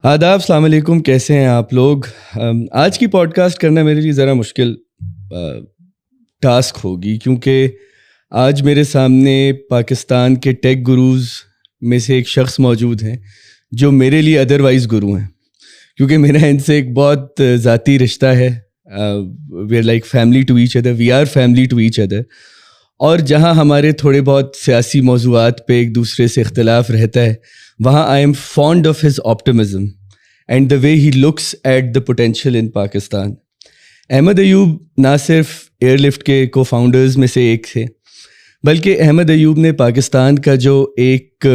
آداب، السلام علیکم، کیسے ہیں آپ لوگ؟ آج کی پوڈ کاسٹ کرنا میرے لیے ذرا مشکل ٹاسک ہوگی، کیونکہ آج میرے سامنے پاکستان کے ٹیک گروز میں سے ایک شخص موجود ہیں جو میرے لیے ادروائز گرو ہیں، کیونکہ میرا ان سے ایک بہت ذاتی رشتہ ہے. We are like family to each other, we are family to each other. اور جہاں ہمارے تھوڑے بہت سیاسی موضوعات پہ ایک دوسرے سے اختلاف رہتا ہے، وہاں I am fond of his optimism and the way he looks at the potential in Pakistan. Ahmed Ayub نہ صرف ایئر لفٹ کے کو فاؤنڈرز میں سے ایک تھے، بلکہ احمد ایوب نے پاکستان کا جو ایک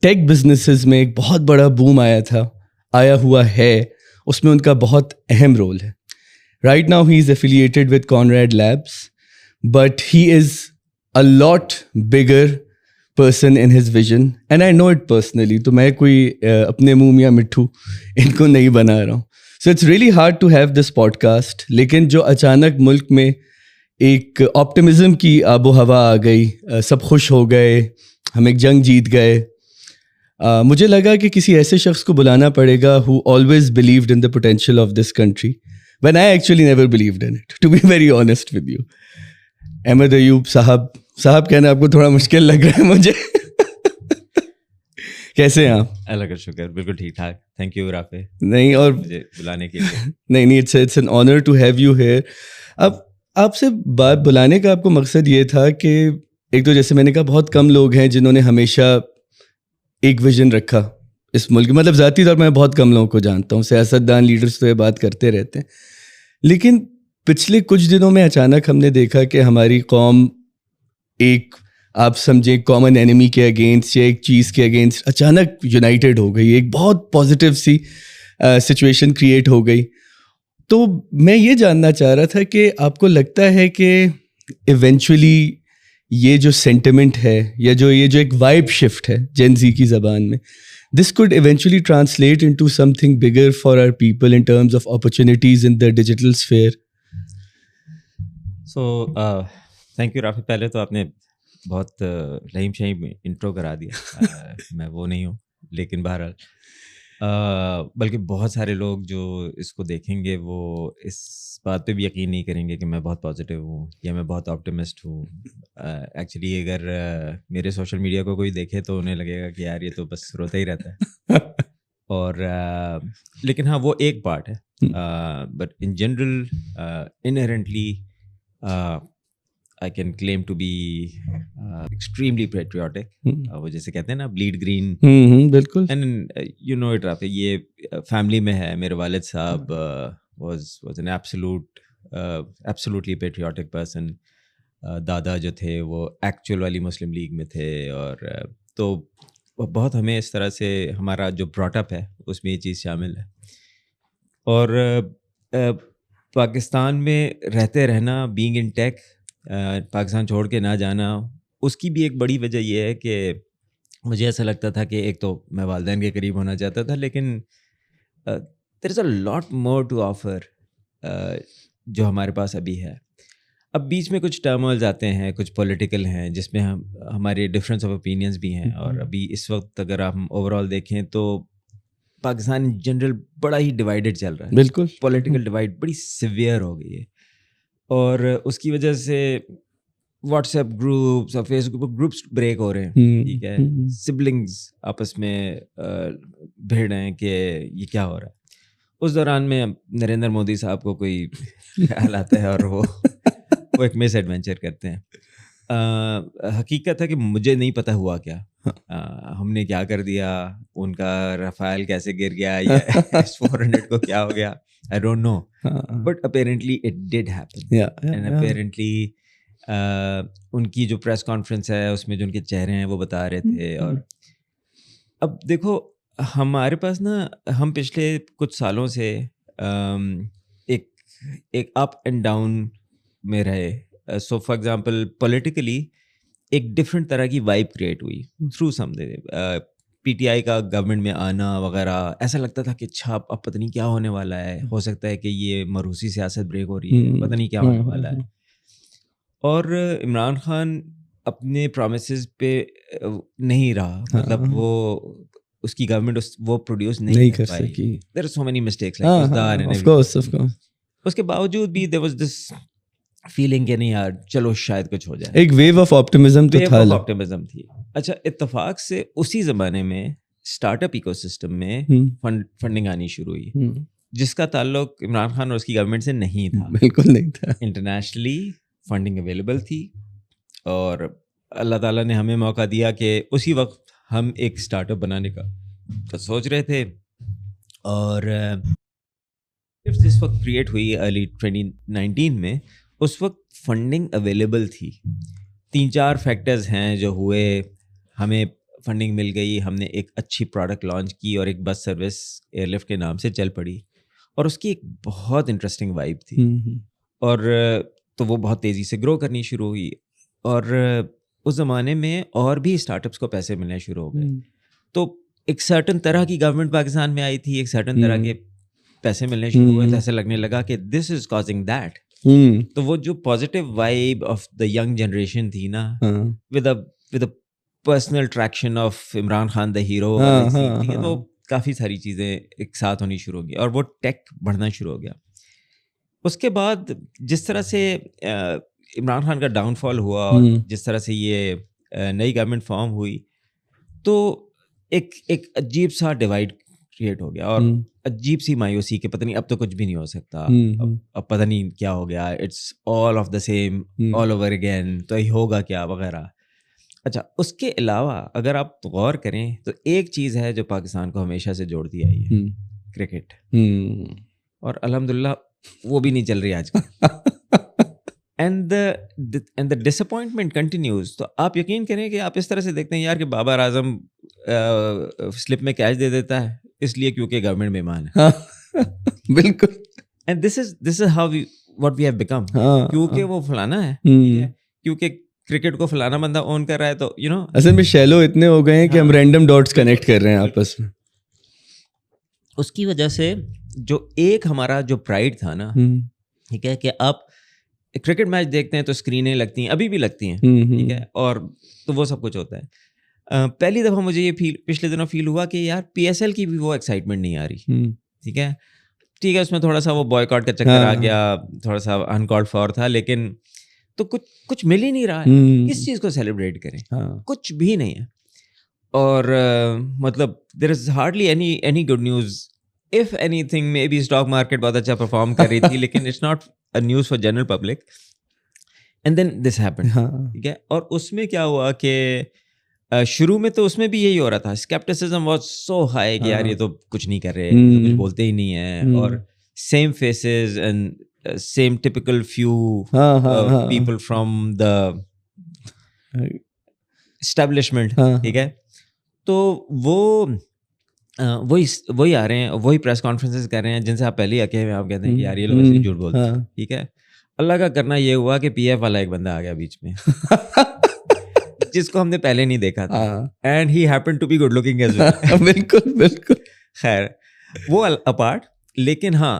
ٹیک بزنسز میں ایک بہت بڑا بوم آیا ہوا ہے، اس میں ان کا بہت اہم رول ہے. Right now he is affiliated with Conrad Labs, but he is a lot bigger person in his vision and I know it personally. تو میں کوئی اپنے منہ میاں مٹھو ان کو نہیں بنا رہا ہوں. So it's really hard to have this podcast. لیکن جو اچانک ملک میں ایک آپٹمزم کی آب و ہوا آ گئی، سب خوش ہو گئے، ہم ایک جنگ جیت گئے، مجھے لگا کہ کسی ایسے شخص کو بلانا پڑے گا who always believed in the potential of this country when I actually never believed in it, to be very honest with you. Ahmad Ayub صاحب کہنا آپ کو تھوڑا مشکل لگ رہا ہے مجھے. کیسے ہیں آپ؟ اللہ کا شکر، بالکل ٹھیک ٹھاک. تھینک یو رافع، نہیں اور مجھے بلانے کے لیے. نہیں it's an honour to have you here. اب آپ سے بات بلانے کا آپ کو مقصد یہ تھا کہ ایک تو جیسے میں نے کہا بہت کم لوگ ہیں جنہوں نے ہمیشہ ایک ویژن رکھا اس ملک، مطلب ذاتی طور پر میں بہت کم لوگوں کو جانتا ہوں، سیاستدان لیڈرس تو یہ بات کرتے رہتے ہیں، لیکن پچھلے کچھ دنوں میں اچانک ہم نے دیکھا کہ ہماری قوم ایک آپ سمجھیں کامن اینیمی کے اگینسٹ یا ایک چیز کے اگینسٹ اچانک یونائٹیڈ ہو گئی، ایک بہت پازیٹیو سی سچویشن کریٹ ہو گئی. تو میں یہ جاننا چاہ رہا تھا کہ آپ کو لگتا ہے کہ ایونچولی یہ جو سینٹیمنٹ ہے یا جو ایک وائب شفٹ ہے جین زی کی زبان میں، this code eventually translate into something bigger for our people in terms of opportunities in the digital sphere? So thank you Rafay. پہلے تو آپ نے بہت لہیم شہیم انٹرو کرا دیا. میں وہ نہیں ہوں، لیکن بہرحال بلکہ بہت سارے لوگ جو اس کو دیکھیں گے وہ اس بات پہ بھی یقین نہیں کریں گے کہ میں بہت پازیٹیو ہوں یا میں بہت آپٹمسٹ ہوں. ایکچولی اگر میرے سوشل میڈیا کو کوئی دیکھے تو انہیں لگے گا کہ یار یہ تو بس روتا ہی رہتا ہے. اور لیکن ہاں وہ ایک پارٹ ہے. But in general inherently I can claim to be extremely patriotic. وہ جیسے کہتے ہیں نا bleed green. بالکل. And you know it رافع، یہ فیملی میں ہے. میرے والد صاحب was an absolutely patriotic person. دادا جو تھے وہ ایکچوئل والی مسلم لیگ میں تھے، اور تو بہت ہمیں اس طرح سے ہمارا جو براٹ اپ ہے اس میں یہ چیز شامل ہے. اور پاکستان میں رہتے رہنا، بینگ ان ٹیک، پاکستان چھوڑ کے نہ جانا، اس کی بھی ایک بڑی وجہ یہ ہے کہ مجھے ایسا لگتا تھا کہ ایک تو میں والدین کے قریب ہونا چاہتا تھا، لیکن دیر is a lot more to offer جو ہمارے پاس ابھی ہے. اب بیچ میں کچھ ٹرمولز آتے ہیں، کچھ پولیٹیکل ہیں جس میں ہمارے ڈفرینس آف اوپینینس بھی ہیں. اور ابھی اس وقت اگر ہم اوور آل دیکھیں تو پاکستان ان جنرل بڑا ہی ڈیوائڈیڈ چل رہا ہے. بالکل. پولیٹیکل ڈیوائڈ بڑی سیویئر ہو گئی ہے، اور اس کی وجہ سے واٹس ایپ گروپس اور فیس بک گروپس بریک ہو رہے ہیں. ٹھیک ہے، سبلنگز آپس میں بھیڑ رہے ہیں کہ یہ کیا ہو رہا ہے. اس دوران میں نریندر مودی صاحب کو کوئی خیال آتا ہے اور وہ ایک مس ایڈونچر کرتے ہیں. حقیقت ہے کہ مجھے نہیں پتہ ہوا کیا، ہم نے کیا کر دیا، ان کا رافیل کیسے گر گیا یا S-400 کو کیا ہو گیا، I don't know. But apparently it did happen. And apparently ان کی جو پریس کانفرنس ہے اس میں جو ان کے چہرے ہیں وہ بتا رہے تھے. اور اب دیکھو ہمارے پاس نا، ہم پچھلے کچھ سالوں سے ایک اپ اینڈ ڈاؤن میں رہے. سو فار ایگزامپل پولیٹیکلی ایک ڈفرینٹ طرح کی وائب کریٹ ہوئی through some P T I کا گورنمنٹ میں آنا وغیرہ. ایسا لگتا تھا کہ اچھا اب پتہ نہیں کیا ہونے والا ہے، ہو سکتا ہے کہ یہ مروسی سیاست بریک ہو رہی ہے، پتہ نہیں کیا ہونے والا ہے. اور عمران خان اپنے پرومسز پہ نہیں رہا، مطلب وہ اس کی گورنمنٹ وہ پروڈیوس نہیں کر سکی. There are so many mistakes like اسدار اینڈ آف کورس. اس کے باوجود بھی دیر واز دس فیلنگ کہ نہیں یار چلو شاید کچھ ہو جائے. ایک ویو آف آپٹیمزم تو تھا. آپٹیمزم تھی. اچھا اتفاق سے اسی زمانے میں اسٹارٹ اپ ایکو سسٹم میں فنڈنگ آنی شروع ہوئی جس کا تعلق عمران خان اور اس کی گورنمنٹ سے نہیں تھا. بالکل نہیں تھا. انٹرنیشنلی فنڈنگ اویلیبل تھی اور اللہ تعالیٰ نے ہمیں موقع دیا کہ اسی وقت ہم ایک اسٹارٹ اپ بنانے کا سوچ رہے تھے. اور جس وقت کریٹ ہوئی ارلی 2019 میں اس وقت فنڈنگ اویلیبل تھی. 3-4 فیکٹرز ہیں جو ہوئے, ہمیں فنڈنگ مل گئی, ہم نے ایک اچھی پروڈکٹ لانچ کی اور ایک بس سروس ایئر لفٹ کے نام سے چل پڑی اور اس کی ایک بہت انٹرسٹنگ وائب تھی اور تو وہ بہت تیزی سے گرو کرنی شروع ہوئی. اور اس زمانے میں اور بھی اسٹارٹ اپس کو پیسے ملنے شروع ہو گئے. تو ایک سرٹن طرح کی گورنمنٹ پاکستان میں آئی تھی, ایک سرٹن طرح کے پیسے ملنے شروع ہوئے, تو ایسے لگنے لگا کہ دس از کازنگ دیٹ. تو وہ جو positive vibe of the young generation تھی نا, with a personal traction of Imran Khan the hero, تو کافی ساری چیزیں ایک ساتھ ہونی شروع ہو گئی اور وہ ٹیک بڑھنا شروع ہو گیا. اس کے بعد جس طرح سے عمران خان کا ڈاؤن فال ہوا اور جس طرح سے یہ نئی گورنمنٹ فارم ہوئی, تو ایک عجیب سا ڈیوائڈ کریٹ ہو گیا اور عجیب سی مایوسی کہ پتہ نہیں اب تو کچھ بھی نہیں ہو سکتا, اب پتہ نہیں کیا ہو گیا, it's all of the same all over again, تو یہ ہوگا کیا وغیرہ. اچھا, اس کے علاوہ اگر آپ غور کریں تو ایک چیز ہے جو پاکستان کو ہمیشہ سے جوڑتی آئی ہے, کرکٹ, اور الحمدللہ وہ بھی نہیں چل رہی آج کل. And the disappointment continues. تو آپ یقین کریں کہ آپ اس طرح سے دیکھتے ہیں یار کہ بابر اعظم سلپ میں کیچ دے دیتا ہے اس لیے کیونکہ گورنمنٹ مہمان ہے. بالکل. And this is how what we have become, کیونکہ وہ فلانا ہے, کیونکہ کرکٹ کو فلانا بندہ اون کر رہا ہے, تو یو نو اصل میں شیلو اتنے ہو گئے ہیں کہ ہم رینڈم ڈاٹس کنیکٹ کر رہے ہیں آپس میں. اس کی وجہ سے جو ایک ہمارا جو پرائڈ تھا نا, ٹھیک ہے, کہ آپ کرکٹ میچ دیکھتے ہیں تو اسکرینیں لگتی ہیں, ابھی بھی لگتی ہیں, ٹھیک ہے, اور تو وہ سب کچھ ہوتا ہے. پہلی دفعہ مجھے یہ پچھلے دنوں فیل ہوا کہ یار پی ایس ایل کی بھی وہ ایکسائٹمنٹ نہیں آ رہی. ٹھیک ہے, اس میں تھوڑا سا وہ بوائے کاٹ کا چکر آ گیا, تھوڑا سا انکالڈ فار تھا, لیکن تو کچھ مل ہی نہیں رہا ہے. کس چیز کو سیلیبریٹ کریں, کچھ بھی نہیں ہے. اور مطلب دیر is hardly any good news. If any thing may be stock market بہت اچھا پرفارم کر رہی تھی, لیکن it's not a news for general public. And then this happen, ٹھیک ہے. اور اس میں کیا ہوا کہ شروع میں تو اس میں بھی یہی ہو رہا تھا, اسکیپٹسزم واز سو ہائی کہ یار یہ تو کچھ نہیں کر رہے, کچھ بولتے ہی نہیں ہیں, اور same phases and same typical few people from the establishment, ٹھیک ہے. تو وہی آ رہے ہیں, وہی پریس کانفرنسز کر رہے ہیں جن سے آپ پہلے آ کے آپ کہتے ہیں کہ یار یہ لوگ ایسے جھوٹ بولتے ہیں, ٹھیک ہے. اللہ کا کرنا یہ ہوا کہ پی ایف والا ایک بندہ آ گیا بیچ میں جس کو ہم نے پہلے نہیں دیکھا تھا, and he happen to be good looking as well. بالکل بالکل. خیر وہ اپارٹ, لیکن ہاں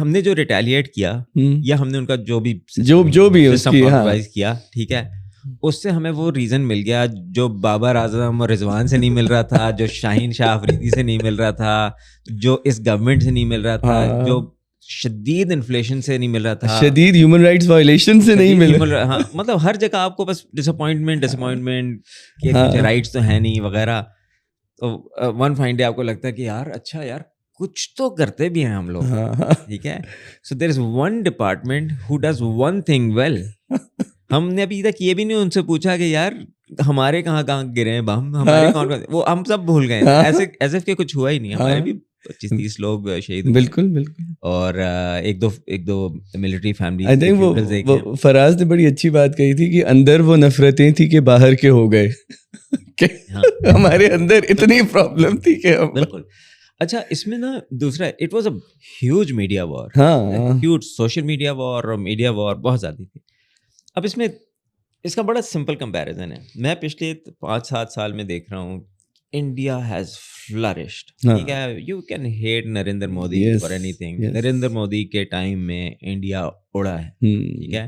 ہم نے جو ریٹیلیٹ کیا یا ہم نے ان کا جو بھی کیا, ٹھیک ہے, اس سے ہمیں وہ ریزن مل گیا جو بابر اعظم اور رضوان سے نہیں مل رہا تھا, جو شاہین شاہ افریدی سے نہیں مل رہا تھا, جو اس گورنمنٹ سے نہیں مل رہا تھا, جو شدید انفلیشن سے نہیں مل رہا تھا, شدید ہیومن رائٹس وائلیشن سے نہیں مل رہا. ہاں مطلب ہر جگہ آپ کو بس ڈسپوائنٹمنٹ کہ رائٹس تو ہے نہیں وغیرہ. تو ون فائن ڈے آپ کو لگتا ہے کہ یار اچھا یار کچھ تو کرتے بھی ہیں ہم لوگ, ٹھیک ہے. So there is one department who does one thing well. ہم نے ابھی تک یہ بھی نہیں ان سے پوچھا کہ یار ہمارے کہاں گرے ہیں بم, ہمارے کون, وہ ہم سب بھول گئے, ایسے کہ کچھ ہوا ہی نہیں. ہمارے بھی 25-30 لوگ شہید. بالکل بالکل. اور ایک دو ملٹری فیملی. آئی تھنک وہ فراز نے بڑی اچھی بات کہی تھی کہ اندر وہ نفرتیں تھی کہ باہر کے ہو گئے, کہ ہمارے اندر اتنی پرابلم تھی کہ بالکل. اچھا اس میں نا دوسرا it was a huge media war, huge social media war اور میڈیا وار بہت زیادہ تھی. اب اس کا بڑا سمپل کمپیریزن ہے. میں پچھلے 5-7 سال میں دیکھ رہا ہوں انڈیا ہیز فلرشڈ, ٹھیک ہے. You can hate Narendra Modi for اینی تھنگ. نریندر مودی کے ٹائم میں انڈیا اڑا ہے, ٹھیک ہے.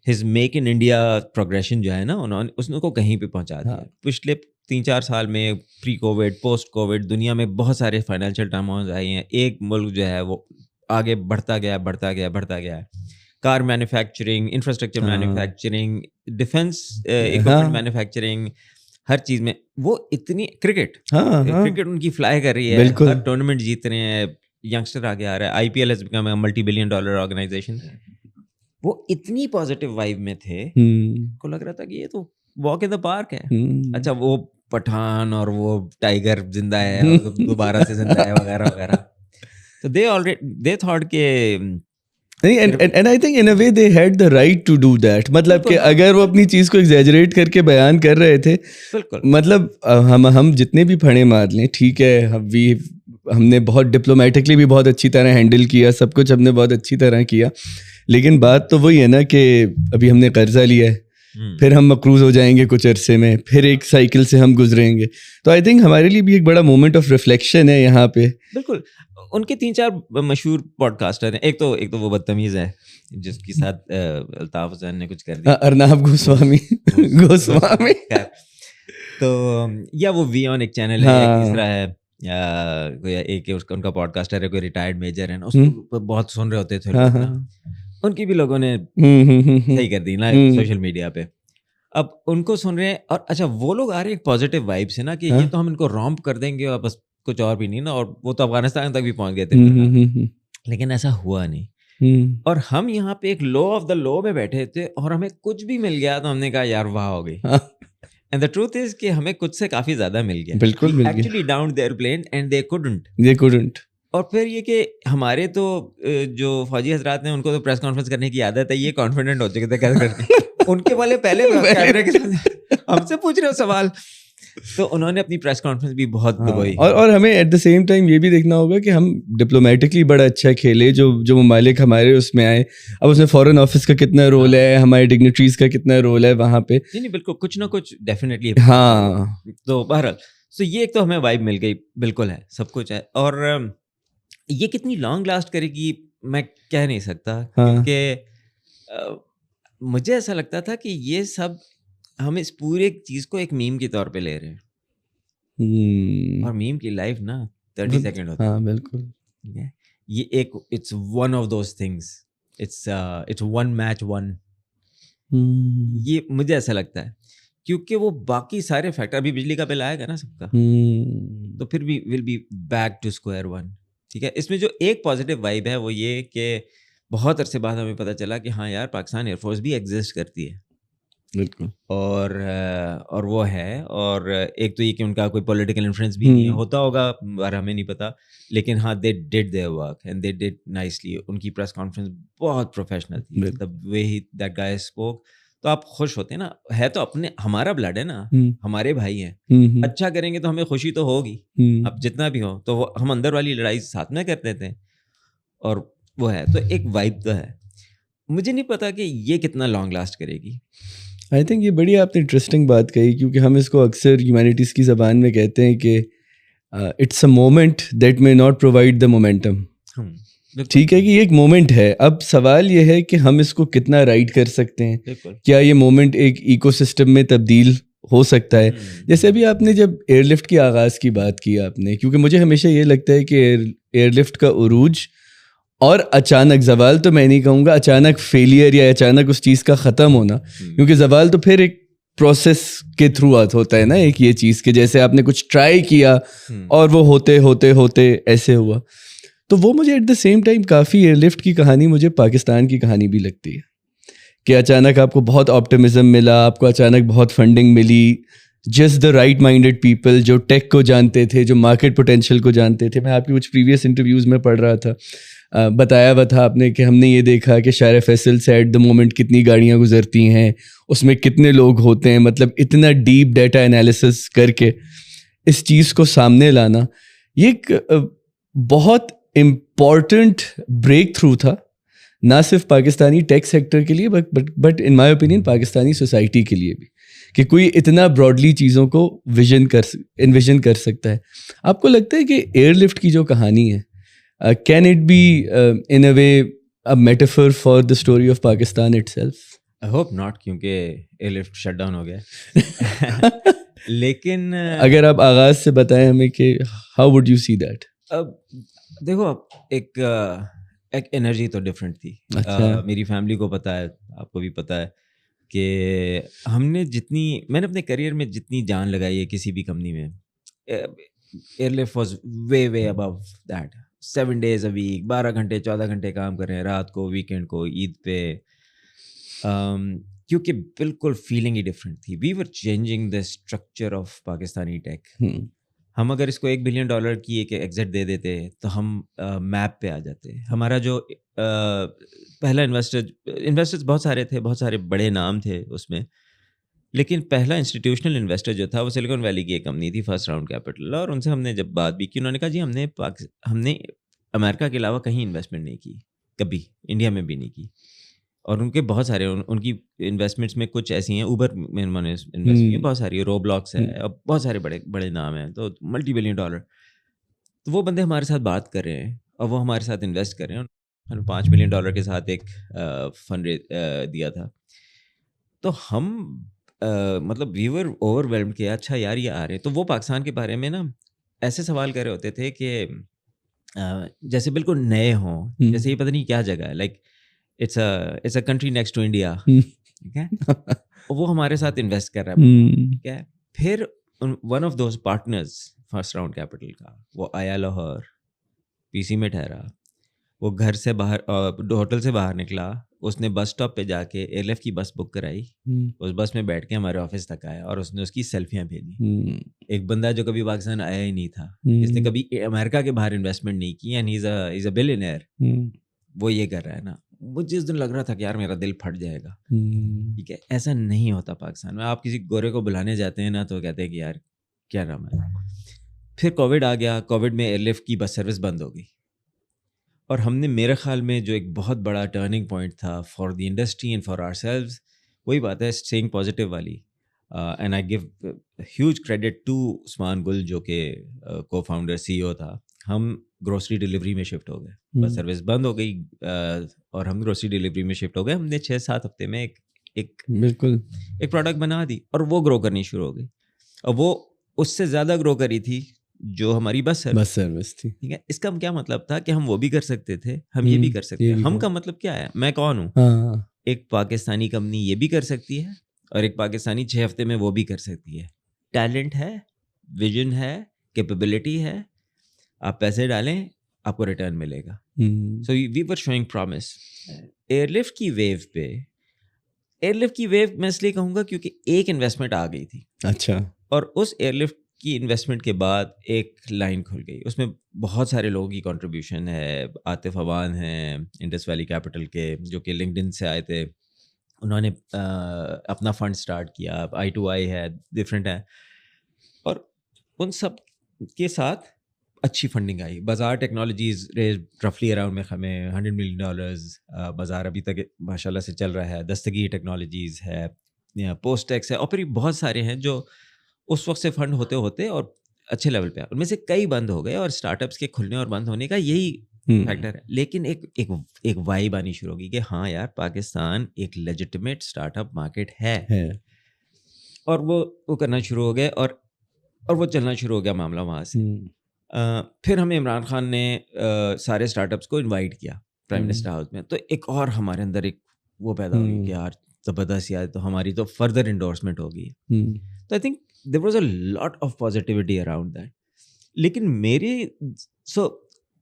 His make in India progression جو ہے نا, اس نے کو کہیں پہ پہنچا دیا. پچھلے 3-4 سال میں پری کووڈ پوسٹ کووڈ دنیا میں بہت سارے فائنینشیل ٹرموئلز آئی ہیں. ایک ملک جو ہے وہ آگے بڑھتا گیا. Car manufacturing, infrastructure manufacturing, defence equipment manufacturing, ہر چیز میں وہ اتنی کرکٹ ان کی فلائی کر رہی ہے, ہر ٹورنامنٹ جیت رہے ہیں, ینگسٹر آگے آ رہا ہے, IPL has become a multi billion dollar organisation. وہ اتنی پازیٹیو وائب میں تھے کو لگ رہا تھا کہ یہ تو واک ان دا پارک ہے. اچھا وہ پٹھان اور وہ ٹائیگر زندہ ہے دوبارہ سے زندہ ہے وغیرہ وغیرہ. تو they thought کہ and I think in a way they had the right to do that. مطلب کہ اگر وہ اپنی چیز کو ایگزیجریٹ کر کے بیان کر رہے تھے, مطلب ہم جتنے بھی پھڑے مار لیں, ٹھیک ہے, ہم نے بہت ڈپلومیٹکلی بھی بہت اچھی طرح ہینڈل کیا, سب کچھ ہم نے بہت اچھی طرح کیا, لیکن بات تو وہی ہے نا کہ ابھی ہم نے قرضہ لیا ہے, پھر ہم مقروض ہو جائیں گے کچھ عرصے میں, پھر ایک سائیکل سے ہم گزریں گے. تو آئی تھنک ہمارے لیے بھی ایک بڑا مومنٹ آف ریفلیکشن ہے یہاں پہ. بالکل. ان کے 3-4 مشہور پوڈ کاسٹر ہیں. ایک تو وہ بدتمیز ہے جس کے ساتھ الطاف حسین نے کچھ کر دیا, ارناب گوسوامی. تو یا وہ وی آن ایک چینل ہے, ایک تیسرا ہے, ایک ان کا پوڈ کاسٹر ہے, کوئی ریٹائرڈ میجر ہے نا, اس کو بہت سن رہے ہوتے تھے. ان کی بھی لوگوں نے صحیح کر دی نا سوشل میڈیا پہ. اب ان کو سن رہے ہیں, اور اچھا وہ لوگ آ رہے ہیں ایک پازیٹیو وائب سے نا کہ یہ تو ہم ان کو رومپ کر دیں گے اور بس کچھ اور بھی نہیں نا, اور وہ تو افغانستان تک بھی پہنچ گئے تھے, لیکن ایسا ہوا نہیں. اور ہم یہاں پہ ایک لو آف دا لو میں بیٹھے تھے اور ہمیں کچھ بھی مل گیا تو ہم نے کہا یار واہ ہو گئی. And the truth is کہ ہمیں کچھ سے کافی زیادہ مل گیا. بالکل مل گیا. Actually downed their plane and they couldn't. اور پھر یہ کہ ہمارے تو جو فوجی حضرات ہیں ان کو تو پریس کانفرنس کرنے کی عادت ہے, یہ کانفیڈنٹ ہو چکے تھے کیسے کرتے ہیں. ان کے والے پہلے کیمرے کے ساتھ ہم سے پوچھ رہے ہو سوال, تو انہوں نے اپنی پریس کانفرنس بھی بہت دبائی. اور ہمیں ایٹ دا سیم ٹائم یہ بھی دیکھنا ہوگا کہ ہم ڈپلومیٹکلی بڑا اچھا کھیلے. جو ممالک ہمارے اس میں آئے, اب اس میں فارن آفس کا کتنا رول ہے, ہمارے ڈگنیٹریز کا کتنا رول ہے وہاں پہ. نہیں بالکل کچھ نہ کچھ ڈیفینیٹلی. ہاں تو بہرحال تو یہ ایک تو ہمیں وائب مل گئی, بالکل ہے, سب کچھ ہے. اور یہ کتنی لانگ لاسٹ کرے گی میں کہہ نہیں سکتا, کیونکہ مجھے ایسا لگتا تھا کہ یہ سب ہم اس پورے چیز کو ایک میم کے طور پہ لے رہے ہیں, اور میم کی لائف نا 30 سیکنڈ ہوتی ہے. ہاں بالکل. یہ ایک it's one of those things, it's one match one. یہ مجھے ایسا لگتا ہے کیونکہ وہ باقی سارے فیکٹر, ابھی بجلی کا بل آئے گا نا سب کا, تو پھر بھی will be back to square one. ٹھیک ہے, اس میں جو ایک پازیٹیو وائب ہے وہ یہ کہ بہت عرصے بعد ہمیں پتہ چلا کہ ہاں یار پاکستان ایئر فورس بھی ایگزسٹ کرتی ہے. بالکل. اور وہ ہے, اور ایک تو یہ کہ ان کا کوئی پولیٹیکل انفلوئنس بھی نہیں ہوتا ہوگا, اور ہمیں نہیں پتا, لیکن ہاں they did their work and they did nicely. ان کی پریس کانفرنس بہت پروفیشنل تھی, the way that guy spoke. تو آپ خوش ہوتے ہیں نا, ہے تو اپنے ہمارا بلڈ ہے نا, ہمارے بھائی ہیں, اچھا کریں گے تو ہمیں خوشی تو ہوگی, اب جتنا بھی ہو. تو ہم اندر والی لڑائی ساتھ میں کرتے تھے, اور وہ ہے تو ایک وائب تو ہے. مجھے نہیں پتا کہ یہ کتنا لانگ لاسٹ کرے گی. آئی تھنک یہ بڑی آپ نے انٹرسٹنگ بات کہی, کیونکہ ہم اس کو اکثر ہیومینٹیز کی زبان میں کہتے ہیں کہ it's a moment that may not provide the momentum. ٹھیک ہے کہ یہ ایک مومنٹ ہے, اب سوال یہ ہے کہ ہم اس کو کتنا رائڈ کر سکتے ہیں. کیا یہ مومنٹ ایک ایکو سسٹم میں تبدیل ہو سکتا ہے؟ جیسے ابھی آپ نے جب ایئر لفٹ کی آغاز کی بات کی آپ نے, کیونکہ مجھے ہمیشہ یہ لگتا ہے کہ ایئر لفٹ کا عروج اور اچانک زوال, تو میں نہیں کہوں گا اچانک فیلئر یا اچانک اس چیز کا ختم ہونا, کیونکہ زوال تو پھر ایک پروسیس کے تھرو آت ہوتا ہے نا, ایک یہ چیز کہ جیسے آپ نے کچھ ٹرائی کیا اور وہ ہوتے ہوتے ہوتے ایسے ہوا. تو وہ مجھے ایٹ دا سیم ٹائم کافی ایئر لفٹ کی کہانی مجھے پاکستان کی کہانی بھی لگتی ہے کہ اچانک آپ کو بہت آپٹمزم ملا, آپ کو اچانک بہت فنڈنگ ملی, just the right minded people جو ٹیک کو جانتے تھے, جو مارکیٹ پوٹینشیل کو جانتے تھے. میں آپ کی کچھ پریویس انٹرویوز میں پڑھ رہا تھا, بتایا ہوا تھا آپ نے کہ ہم نے یہ دیکھا کہ شارع فیصل سے ایٹ دا مومنٹ کتنی گاڑیاں گزرتی ہیں, اس میں کتنے لوگ ہوتے ہیں. مطلب اتنا ڈیپ ڈیٹا انالیسس کر کے اس چیز کو سامنے لانا, یہ ایک بہت امپورٹنٹ بریک تھرو تھا, نہ صرف پاکستانی ٹیک سیکٹر کے لیے but in my opinion Pakistani society کے لیے بھی, کہ کوئی اتنا براڈلی چیزوں کو انویژن کر سکتا ہے. آپ کو لگتا ہے کہ ایئر لفٹ کی جو کہانی ہے, can it be in a way a metaphor for the story of Pakistan itself? I hope not, کیونکہ ایئر لفٹ شٹ ڈاؤن ہو گیا. لیکن اگر آپ آغاز سے بتائیں ہمیں کہ how would you see that. اب دیکھو ایک انرجی تو ڈفرینٹ تھی. میری فیملی کو پتہ ہے, آپ کو بھی پتہ ہے کہ میں نے اپنے کریئر میں جتنی جان لگائی ہے کسی بھی کمپنی میں, Airlift was way above that. 7 days a week, 12 گھنٹے 14 گھنٹے کام کر رہے ہیں, رات کو, ویکینڈ کو, عید پہ, کیونکہ بالکل فیلنگ ہی ڈفرینٹ تھی. We were changing the structure of Pakistani tech. ہم اگر اس کو $1 بلین کی ایک ایگزٹ دے دیتے تو ہم میپ پہ آ جاتے. ہمارا جو پہلا انویسٹرز بہت سارے تھے, بہت سارے بڑے نام تھے اس میں, لیکن پہلا انسٹیٹیوشنل انویسٹر جو تھا وہ سلیکن ویلی کی ایک کمپنی تھی, فرسٹ راؤنڈ کیپٹل. اور ان سے ہم نے جب بات بھی کی, انہوں نے کہا جی ہم نے امریکہ کے علاوہ کہیں انویسٹمنٹ نہیں کی, کبھی انڈیا میں بھی نہیں کی. اور ان کے بہت سارے ان کی انویسٹمنٹس میں کچھ ایسی ہیں, اوبر میں انہوں نے انویسٹ کی, بہت ساری رو بلاکس ہے, اور بہت سارے بڑے نام ہیں, تو $multi billion. تو وہ بندے ہمارے ساتھ بات کر رہے ہیں اور وہ ہمارے ساتھ انویسٹ کر رہے ہیں. ہمیں $5 ملین کے ساتھ ایک فنڈ دیا تھا. تو ہم مطلب وی ور اوور ویلمڈ کہ اچھا یار یہ آ رہے ہیں. تو وہ پاکستان کے بارے میں نا ایسے سوال کر رہے ہوتے تھے کہ جیسے بالکل نئے ہوں, جیسے یہ پتہ نہیں کیا جگہ ہے, like it's a country next to India. ٹھیک ہے, وہ ہمارے ساتھ انویسٹ کر رہا ہے. ٹھیک ہے, پھر one of those partners first round capital کا وہ آیا لاہور, پی سی میں ٹھہرا, وہ گھر سے باہر ہوٹل سے باہر نکلا, اس نے بس اسٹاپ پہ جا کے ایئر لفٹ کی بس بک کرائی, اس بس میں بیٹھ کے ہمارے آفس تک آیا اور اس نے اس کی سیلفیاں بھیجی. ایک بندہ جو کبھی پاکستان آیا ہی نہیں تھا, جس نے کبھی امریکہ کے باہر انویسٹمنٹ نہیں کی, and he is a billionaire, وہ یہ کر رہا ہے نا. مجھے اس دن لگ رہا تھا کہ یار میرا دل پھٹ جائے گا. ٹھیک ہے, ایسا نہیں ہوتا پاکستان میں. آپ کسی گورے کو بلانے جاتے ہیں نا تو کہتے ہیں کہ یار کیا نام ہے. پھر کووڈ آ گیا, کووڈ میں ایئر لفٹ کی بس سروس بند ہو گئی, اور ہم نے میرے خیال میں جو ایک بہت بڑا ٹرننگ پوائنٹ تھا for the industry and for ourselves, وہی بات ہے اسٹیئنگ پازیٹیو والی. And I give huge credit to Usman Gul جو کہ کو فاؤنڈر CEO تھا. ہم گروسری ڈلیوری میں شفٹ ہو گئے, بس سروس بند ہو گئی اور ہم گروسری ڈلیوری میں شفٹ ہو گئے. ہم نے 6-7 ہفتے میں ایک پروڈکٹ بنا دی اور وہ گرو کرنی شروع ہو گئی, اور وہ اس سے زیادہ گرو کری تھی جو ہماری بس سروس تھی. ٹھیک ہے, اس کا کیا مطلب تھا کہ ہم وہ بھی کر سکتے تھے, ہم یہ بھی کر سکتے ہیں. ہم کا مطلب کیا ہے, میں کون ہوں, ایک پاکستانی کمپنی یہ بھی کر سکتی ہے اور ایک پاکستانی 6 ہفتے میں وہ بھی کر سکتی ہے. ٹیلنٹ ہے, ویژن ہے, کیپیبلٹی ہے, آپ پیسے ڈالیں آپ کو ریٹرن ملے گا. سو وی ور شوئنگ پرامس. ایئر لفٹ کی ویو میں اس لیے کہوں گا کیونکہ ایک انویسٹمنٹ آ گئی تھی. اچھا, اور اس ایئر لفٹ کی انویسٹمنٹ کے بعد ایک لائن کھل گئی, اس میں بہت سارے لوگوں کی کنٹریبیوشن ہے. عاطف عوان ہیں انڈس ویلی کیپٹل کے, جو کہ لنکڈن سے آئے تھے, انہوں نے اپنا فنڈ سٹارٹ کیا. I2I ہے, ڈفرینٹ ہے, اور ان سب کے ساتھ اچھی فنڈنگ آئی. بازار ٹیکنالوجیز رفلی اراؤنڈ میں ہمیں $100 ملین بازار ابھی تک ماشاء اللہ سے چل رہا ہے. دستگیر ٹیکنالوجیز ہے, پوسٹ ٹیکس ہے, اور پھر بہت سارے ہیں جو اس وقت سے فنڈ ہوتے اور اچھے لیول پہ. ان میں سے کئی بند ہو گئے, اور اسٹارٹ اپس کے کھلنے اور بند ہونے کا یہی فیکٹر ہے. لیکن ایک وائب آنی شروع ہوگی کہ ہاں یار پاکستان ایک لیجٹمیٹ اسٹارٹ اپ مارکیٹ ہے, اور وہ کرنا شروع ہو گئے, اور وہ چلنا شروع ہو گیا معاملہ وہاں سے. پھر ہمیں عمران خان نے سارے اسٹارٹ اپس کو انوائٹ کیا پرائم منسٹر ہاؤس میں, تو ایک اور ہمارے اندر ایک وہ پیدا ہوئی کہ یار زبردست یار, تو ہماری تو فردر انڈورسمنٹ ہوگی. تو I think there was a lot of positivity around that. لیکن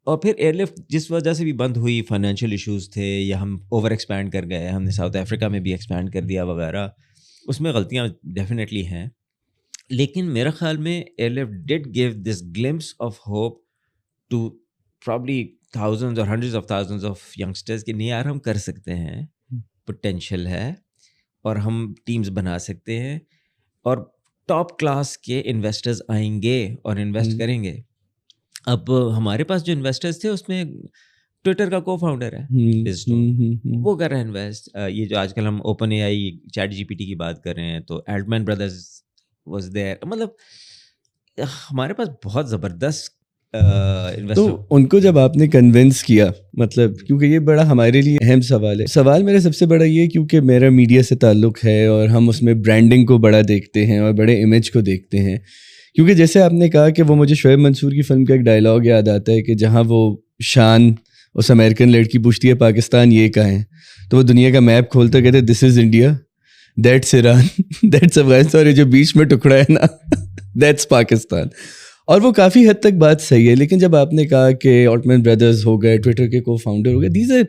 اور پھر ایئر لفٹ جس وجہ سے بھی بند ہوئی, فائنینشیل ایشوز تھے, یا ہم اوور ایکسپینڈ کر گئے, ہم نے ساؤتھ افریقہ میں بھی ایکسپینڈ کر دیا وغیرہ, اس میں غلطیاں ڈیفینیٹلی ہیں. لیکن میرا خیال میں Airlift did give this glimpse of hope to probably thousands اور hundreds of thousands of youngsters کہ نہیں یار ہم کر سکتے ہیں, پوٹینشیل ہے, اور ہم ٹیمز بنا سکتے ہیں, اور ٹاپ کلاس کے انویسٹرز آئیں گے اور انویسٹ کریں گے. اب ہمارے پاس جو انویسٹرز تھے اس میں ٹویٹر کا کو فاؤنڈر ہے وہ کر رہے ہیں انویسٹ. یہ جو آج کل ہم اوپن AI ChatGPT کی بات کر رہے ہیں, تو ایلٹمین بردرز واز دیئر. مطلب ہمارے پاس بہت زبردست تو ان کو جب آپ نے کنونس کیا, مطلب کیونکہ یہ بڑا ہمارے لیے اہم سوال ہے. سوال میرا سب سے بڑا یہ کیونکہ میرا میڈیا سے تعلق ہے اور ہم اس میں برانڈنگ کو بڑا دیکھتے ہیں اور بڑے امیج کو دیکھتے ہیں. کیونکہ جیسے آپ نے کہا کہ وہ مجھے شعیب منصور کی فلم کا ایک ڈائلاگ یاد آتا ہے کہ جہاں وہ شان اس امریکن لڑکی پوچھتی ہے پاکستان یہ کہاں ہے, تو وہ دنیا کا میپ کھولتا کہتے this is India, that's Iran, that's Afghanistan, اور جو بیچ میں ٹکڑا ہے نا دیٹس پاکستان. اور وہ کافی حد تک بات صحیح ہے. لیکن جب آپ نے کہا کہ آلٹمین بردرز ہو گئے, ٹویٹر کے کو فاؤنڈر ہو گئے, these are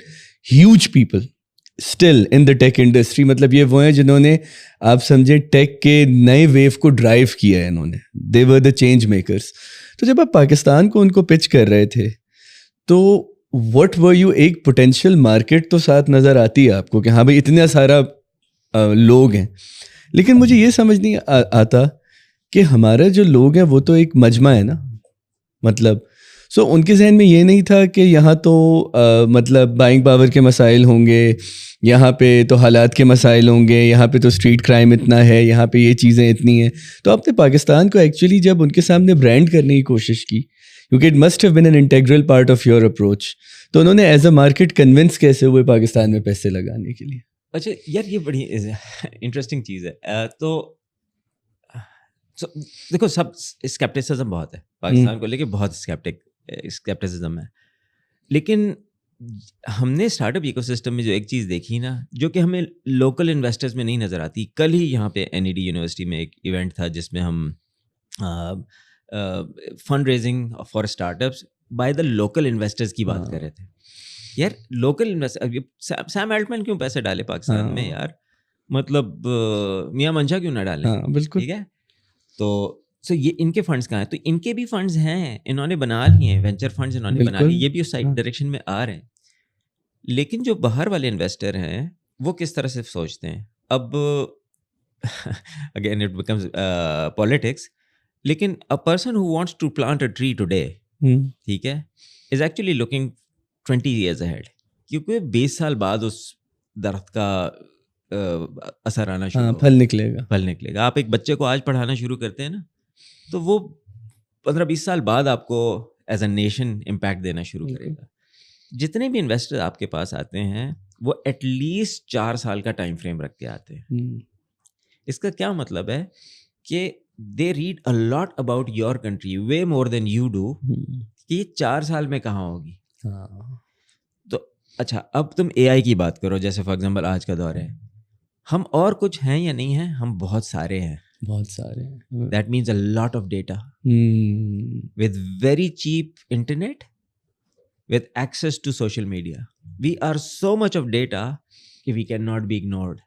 huge people still in the tech industry. مطلب یہ وہ ہیں جنہوں نے آپ سمجھیں ٹیک کے نئے ویو کو ڈرائیو کیا ہے, انہوں نے, دے ور دا چینج میکرس. تو جب آپ پاکستان کو ان کو پچ کر رہے تھے تو وٹ ور یو, ایک پوٹینشیل مارکیٹ تو ساتھ نظر آتی ہے آپ کو کہ ہاں بھائی اتنا سارا لوگ ہیں, لیکن مجھے یہ سمجھ نہیں آتا کہ ہمارا جو لوگ ہیں وہ تو ایک مجمع ہے نا. مطلب ان کے ذہن میں یہ نہیں تھا کہ یہاں تو مطلب بائنگ پاور کے مسائل ہوں گے, یہاں پہ تو حالات کے مسائل ہوں گے, یہاں پہ تو اسٹریٹ کرائم اتنا ہے, یہاں پہ یہ چیزیں اتنی ہیں. تو آپ نے پاکستان کو ایکچولی جب ان کے سامنے برانڈ کرنے کی کوشش کی, کیونکہ it must have been an integral part of your approach, تو انہوں نے ایز اے مارکیٹ کنونس کیسے ہوئے پاکستان میں پیسے لگانے کے لیے؟ اچھا یار یہ بڑی انٹرسٹنگ چیز ہے. تو دیکھو سب اسکیپٹسزم بہت ہے پاکستان کو لے کے, بہت اسکیپٹسزم ہے. لیکن ہم نے اسٹارٹ اپ ایکو سسٹم میں جو ایک چیز دیکھی نا, جو کہ ہمیں لوکل انویسٹرز میں نہیں نظر آتی. کل ہی یہاں پہ این ای ڈی یونیورسٹی میں ایک ایونٹ تھا جس میں ہم fund raising for start ups by the local investors کی بات کر رہے تھے. یار لوکل انویسٹر, سیم الٹمن کیوں پیسے ڈالے پاکستان میں یار, مطلب میاں منشا کیوں نہ ڈالیں؟ بالکل ٹھیک ہے. تو یہ ان کے فنڈس کہاں ہیں؟ تو ان کے بھی فنڈس ہیں, انہوں نے بنا لیے ہیں, وینچر فنڈس انہوں نے بنا لیے, یہ بھی اس سائڈ ڈائریکشن میں آ رہے ہیں. لیکن جو باہر والے انویسٹر ہیں وہ کس طرح سے سوچتے ہیں؟ اب اگین اٹ بیکمز پالیٹکس, لیکن a person who wants to plant a tree today, ٹھیک ہے, is actually looking 20 years ahead, کیونکہ 20 سال بعد اس درخت کا اثر آنا شروع, پھل نکلے گا. آپ ایک بچے کو آج پڑھانا شروع کرتے ہیں نا, تو وہ 15-20 سال بعد آپ کو ایز اے نیشن امپیکٹ دینا شروع کرے گا. جتنے بھی انویسٹر آپ کے پاس آتے ہیں وہ ایٹ لیسٹ 4 سال کا ٹائم فریم رکھ کے آتے ہیں. اس کا کیا مطلب ہے کہ they read a lot about your country way more than you do, کہ یہ 4 سال میں کہاں ہوگی. تو اچھا اب تم اے آئی کی بات کرو, جیسے فار ایگزامپل آج کا دور ہے, ہم اور کچھ ہیں یا نہیں ہیں؟ ہم بہت سارے ہیں. That means a lot of data with very cheap internet, with access to social media. We are so much of data کہ we can not be ignored.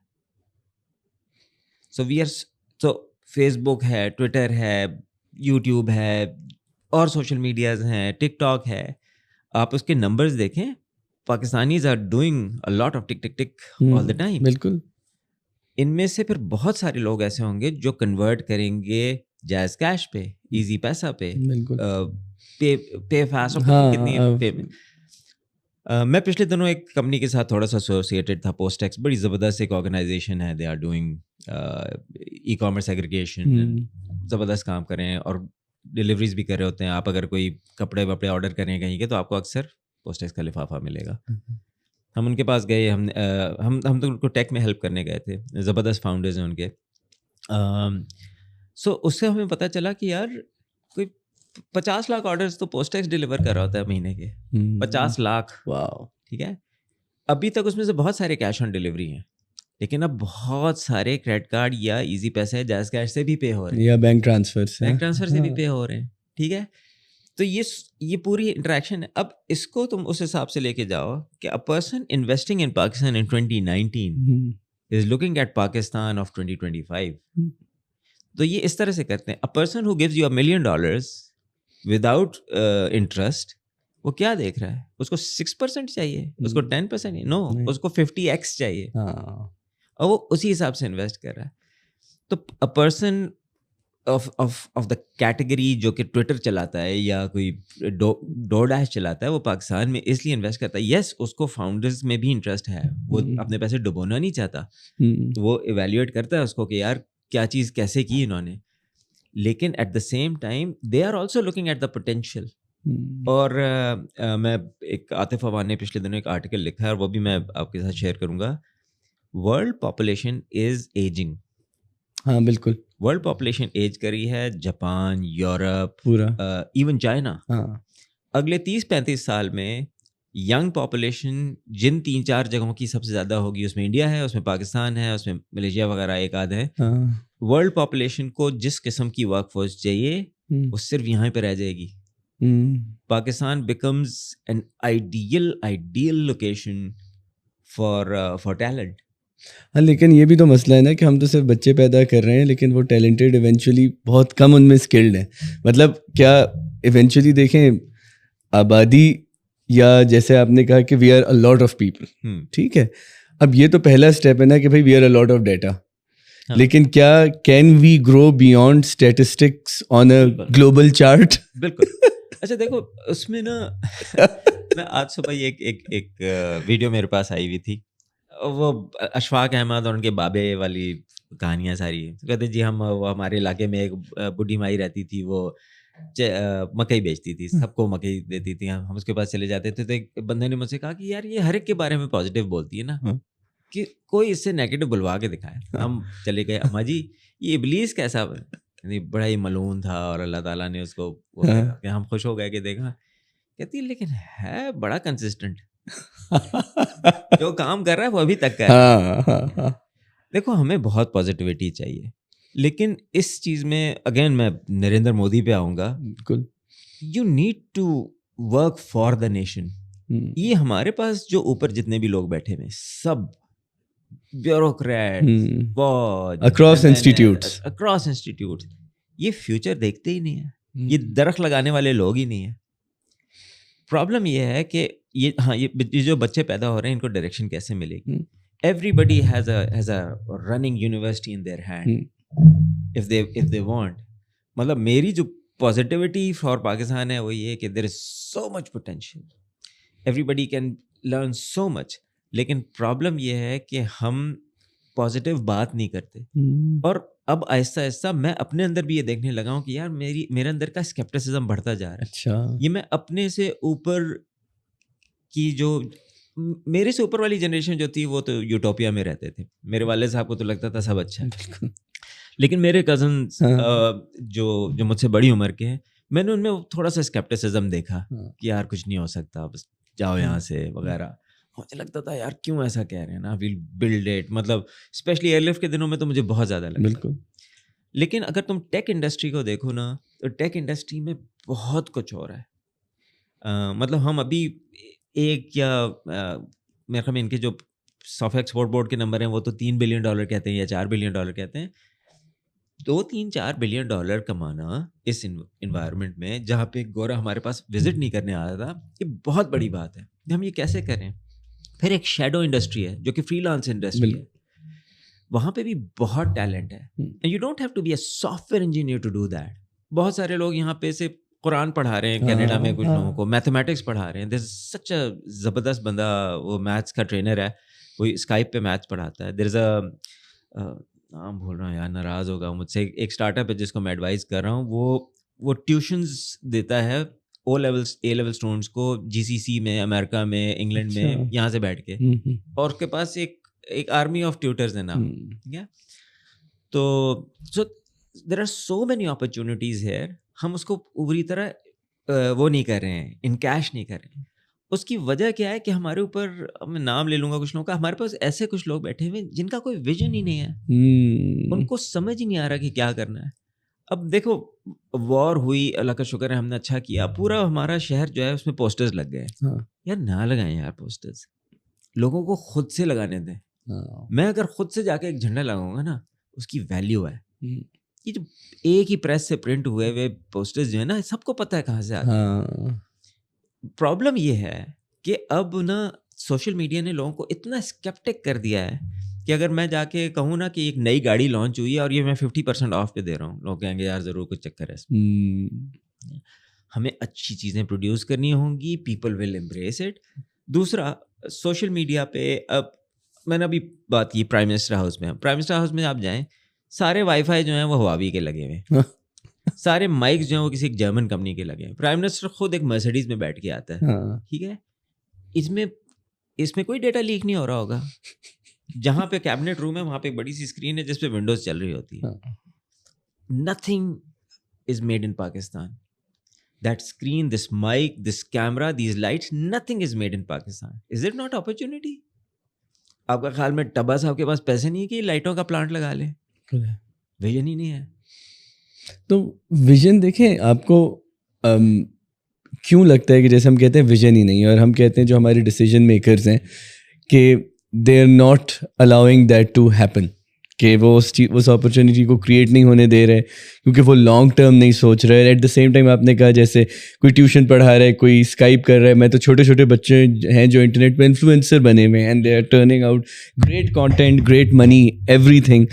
So Facebook ہے, ٹویٹر ہے, یوٹیوب ہے, اور social medias ہیں, ٹک talk ہے. آپ اس کے numbers دیکھیں, Pakistanis are doing a lot of tick tick tick all the time. بالکل. ان میں سے پھر بہت سارے لوگ ایسے ہوں گے جو کنورٹ کریں گے جائز کیش پہ, ایزی پیسہ پہ, پے فاسٹ. میں پچھلے دنوں ایک کمپنی کے ساتھ تھوڑا سا ایسوسیٹیڈ تھا, پوسٹ ایکس, بڑی زبردست ایک آرگنائزیشن ہے. They are doing e commerce aggregation, زبردست کام کر رہے ہیں اور ڈلیوریز بھی کر رہے ہوتے ہیں. آپ اگر کوئی کپڑے وپڑے آرڈر کریں کہیں کے تو آپ کو اکثر پوسٹ ایکس کا لفافہ ملے گا. ہم ان کے پاس گئے, ہم تو ان کو ٹیک میں ہیلپ کرنے گئے تھے, زبردست فاؤنڈرز ہیں ان کے. سو اس سے ہمیں پتہ چلا کہ یار کوئی 50 لاکھ آرڈرز تو پوسٹ ایکس ڈلیور کر رہا ہوتا ہے مہینے کے. 50 لاکھ, ٹھیک ہے. ابھی تک اس میں سے بہت سارے کیش آن ڈلیوری ہیں, لیکن اب بہت سارے کریڈٹ کارڈ یا ایزی پیسے, جائز کیش سے بھی پے ہو رہے ہیں, یا بینک ٹرانسفر سے بھی پے ہو رہے ہیں, ٹھیک ہے. تو یہ پوری انٹریکشن ہے. اب اس کو تم اس حساب سے لے کے جاؤ کہ a person investing in Pakistan in 2019 is looking at Pakistan of 2025. تو یہ اس طرح سے کرتے ہیں. A person who gives you $1 million without interest, وہ کیا دیکھ رہا ہے؟ اس کو 6% چاہیے, اس کو 10% نو, اس کو 50x چاہیے, اور وہ اسی حساب سے انویسٹ کر رہا ہے. تو a person of the category جو کہ ٹویٹر چلاتا ہے یا کوئی ڈو ڈیش چلاتا ہے, وہ پاکستان میں اس لیے انویسٹ کرتا ہے. یس, اس کو فاؤنڈرز میں بھی انٹرسٹ ہے, وہ اپنے پیسے ڈبونا نہیں چاہتا, وہ ایویلیویٹ کرتا ہے اس کو کہ یار کیا چیز کیسے کی انہوں نے. لیکن at the same time they are also looking at the potential. اور میں ایک عاطف عوان نے پچھلے دنوں ایک آرٹیکل لکھا ہے اور وہ بھی میں آپ کے ساتھ شیئر کروں گا. World population is ageing. ہاں بالکل. ورلڈ پاپولیشن ایج کری ہے. جاپان, یورپ, پورا ایون چائنا. ہاں اگلے 30-35 سال میں ینگ پاپولیشن جن 3-4 جگہوں کی سب سے زیادہ ہوگی, اس میں انڈیا ہے, اس میں پاکستان ہے, اس میں ملیشیا وغیرہ ایک آدھ ہے. ورلڈ پاپولیشن کو جس قسم کی ورک فورس چاہیے وہ صرف یہاں پہ رہ جائے گی. Pakistan becomes an ideal location for talent. ہاں لیکن یہ بھی تو مسئلہ ہے نا کہ ہم تو صرف بچے پیدا کر رہے ہیں لیکن وہ ٹیلنٹڈ ایونچولی بہت کم ان میں اسکلڈ ہیں. مطلب کیا ایونچولی دیکھیں آبادی, یا جیسے آپ نے کہا کہ we are a lot of people, ٹھیک ہے, اب یہ تو پہلا اسٹیپ ہے نا کہ بھائی we are a lot of data, لیکن کیا can we grow beyond statistics on a global chart? بالکل. اچھا دیکھو اس میں نا میں آج صبح ایک ویڈیو میرے پاس آئی ہوئی تھی, وہ اشفاق احمد اور ان کے بابے والی کہانیاں ساری. کہتے جی وہ ہمارے علاقے میں ایک بڈھی مائی رہتی تھی, وہ مکئی بیچتی تھی, سب کو مکئی دیتی تھی, ہم اس کے پاس چلے جاتے تھے. تو ایک بندے نے مجھ سے کہا کہ یار یہ ہر ایک کے بارے میں پازیٹیو بولتی ہے نا, کہ کوئی اس سے نیگیٹو بلوا کے دکھائے. ہم چلے گئے, اماں جی یہ ابلیس کیسا بڑا ہی ملعون تھا اور اللہ تعالیٰ نے اس کو, ہم خوش ہو گئے کہ دیکھا. کہتی لیکن ہے بڑا کنسسٹنٹ, جو کام کر رہا ہے وہ ابھی تک کر رہا ہے. دیکھو ہمیں بہت پازیٹیوٹی چاہیے, لیکن اس چیز میں اگین میں نریندر مودی پہ آؤں گا. بالکل, you need to work for the nation. یہ ہمارے پاس جو اوپر جتنے بھی لوگ بیٹھے ہوئے سب بیوروکریٹ اکراس انسٹیٹیوٹ, یہ فیوچر دیکھتے ہی نہیں ہے, یہ درخت لگانے والے لوگ ہی نہیں ہیں. پرابلم یہ ہے کہ یہ جو بچے پیدا ہو رہے ہیں ان کو ڈائریکشن کیسے ملے گی. Everybody has a running university in their hand if they want. مطلب میری جو پازیٹیوٹی فار پاکستان ہے وہ یہ کہ there is so much potential, everybody can learn so much. لیکن پرابلم یہ ہے کہ ہم پازیٹیو بات نہیں کرتے. اور اب آہستہ آہستہ میں اپنے اندر بھی یہ دیکھنے لگا ہوں کہ یار میرے اندر کا اسکیپٹسزم بڑھتا جا رہا ہے. اچھا, یہ میں اپنے سے اوپر کی جو میرے سے اوپر والی جنریشن جو تھی وہ تو یوٹوپیا میں رہتے تھے. میرے والد صاحب کو تو لگتا تھا سب اچھا ہے, لیکن میرے کزنس جو مجھ سے بڑی عمر کے ہیں, میں نے ان میں تھوڑا سا اسکیپٹسزم دیکھا کہ یار کچھ نہیں ہو سکتا, بس جاؤ یہاں سے وغیرہ. مجھے لگتا تھا یار کیوں ایسا کہہ رہے ہیں نا, ویل بلڈ اٹ. مطلب اسپیشلی ایئر لفٹ کے دنوں میں تو مجھے بہت زیادہ لگا. بالکل. لیکن اگر تم ٹیک انڈسٹری کو دیکھو نا تو ٹیک انڈسٹری میں بہت کچھ ہو رہا ہے. مطلب ہم ابھی ایک یا میرے خیال میں ان کے جو سافٹ ایکسپورٹ بورڈ کے نمبر ہیں وہ تو $3 بلین کہتے ہیں یا $4 بلین کہتے ہیں. 2-3-4 بلین ڈالر کمانا اس انوائرمنٹ میں جہاں پہ گورا ہمارے پاس وزٹ نہیں کرنے آیا تھا, یہ بہت بڑی بات ہے. ہم یہ کیسے کریں؟ پھر ایک شیڈو انڈسٹری ہے جو کہ فری لانس انڈسٹری ہے, وہاں پہ بھی بہت ٹیلنٹ ہے. You don't have to be a software engineer to do that. بہت سارے لوگ یہاں پہ سے قرآن پڑھا رہے ہیں, کینیڈا میں کچھ لوگوں کو میتھمیٹکس پڑھا رہے ہیں. دیر از سچ اے زبردست بندہ, وہ میتھس کا ٹرینر ہے, وہ اسکائپ پہ میتھس پڑھاتا ہے. دیر از اے نام بھول رہا ہوں یار, ناراض ہوگا مجھ سے, ایک اسٹارٹ اپ ہے جس کو میں ایڈوائز کر رہا ہوں. وہ ٹیوشنز دیتا ہے اے لیول اسٹوڈنٹس کو GCC میں, امریکہ میں, انگلینڈ میں, یہاں سے بیٹھ کے, اور اس کے پاس ایک آرمی آف ٹیوٹرز ہیں نا. ٹھیک ہے, تو there are so many opportunities here. ہم اس کو پوری طرح وہ نہیں کر رہے ہیں, انکیش نہیں کر رہے ہیں. اس کی وجہ کیا ہے کہ ہمارے اوپر, میں نام لے لوں گا کچھ لوگوں کا, ہمارے پاس ایسے کچھ لوگ بیٹھے ہوئے جن کا کوئی ویژن ہی نہیں ہے, ان کو سمجھ ہی نہیں آ رہا کہ کیا کرنا ہے. اب دیکھو وار ہوئی, اللہ کا شکر ہے ہم نے اچھا کیا, پورا ہمارا شہر جو ہے اس میں پوسٹرز لگ گئے. یار نہ لگائیں یار پوسٹرز, لوگوں کو خود سے لگانے دیں. میں اگر خود سے جا کے ایک جھنڈا لگاؤں گا نا, اس کی ویلیو ہے. یہ جو ایک ہی پریس سے پرنٹ ہوئے پوسٹرز جو ہے نا, سب کو پتہ ہے کہاں سے آتے ہیں. پرابلم یہ ہے کہ اب نا سوشل میڈیا نے لوگوں کو اتنا اسکیپٹک کر دیا ہے کہ اگر میں جا کے کہوں نا کہ ایک نئی گاڑی لانچ ہوئی ہے اور یہ میں 50% آف پہ دے رہا ہوں, لوگ کہیں گے یار ضرور کچھ چکر ہے اس میں. ہمیں اچھی چیزیں پروڈیوس کرنی ہوں گی, پیپل ول امبریس اٹ. دوسرا, سوشل میڈیا پہ اب میں نے ابھی بات کی پرائم منسٹر ہاؤس میں. پرائم منسٹر ہاؤس میں آپ جائیں, سارے وائی فائی جو ہیں وہ ہواوی کے لگے ہوئے ہیں. سارے مائکس جو ہیں وہ کسی ایک جرمن کمپنی کے لگے ہیں. پرائم منسٹر خود ایک مرسیڈیز میں بیٹھ کے آتا ہے, ٹھیک ہے. اس میں کوئی ڈیٹا لیک نہیں ہو رہا ہوگا. جہاں پہ کیبنٹ روم ہے وہاں پہ ایک بڑی سی اسکرین ہے جس پہ ونڈوز چل رہی ہوتی ہے. Nothing is made in Pakistan. That screen, this mic, this camera, these lights, nothing is made in Pakistan. Is it not opportunity? آپ کا خیال میں ٹبا صاحب کے پاس پیسے نہیں ہے کہ لائٹوں کا پلانٹ لگا لیں؟ ویژن ہی نہیں ہے. تو ویژن دیکھیں آپ کو کیوں لگتا ہے کہ جیسے ہم کہتے ہیں ویژن ہی نہیں ہے, اور ہم کہتے ہیں جو ہمارے ڈیسیجن میکرز ہیں کہ they are not allowing that to happen, کہ وہ اس اپرچونیٹی کو کریٹ نہیں ہونے دے رہے کیونکہ وہ لانگ ٹرم نہیں سوچ رہے. ایٹ دا سیم ٹائم آپ نے کہا جیسے کوئی ٹیوشن پڑھا رہا ہے, کوئی اسکائپ کر رہا ہے. میں تو چھوٹے چھوٹے بچے ہیں جو انٹرنیٹ پہ انفلوئنسر بنے ہوئے ہیں, and they are turning out great content, great money, everything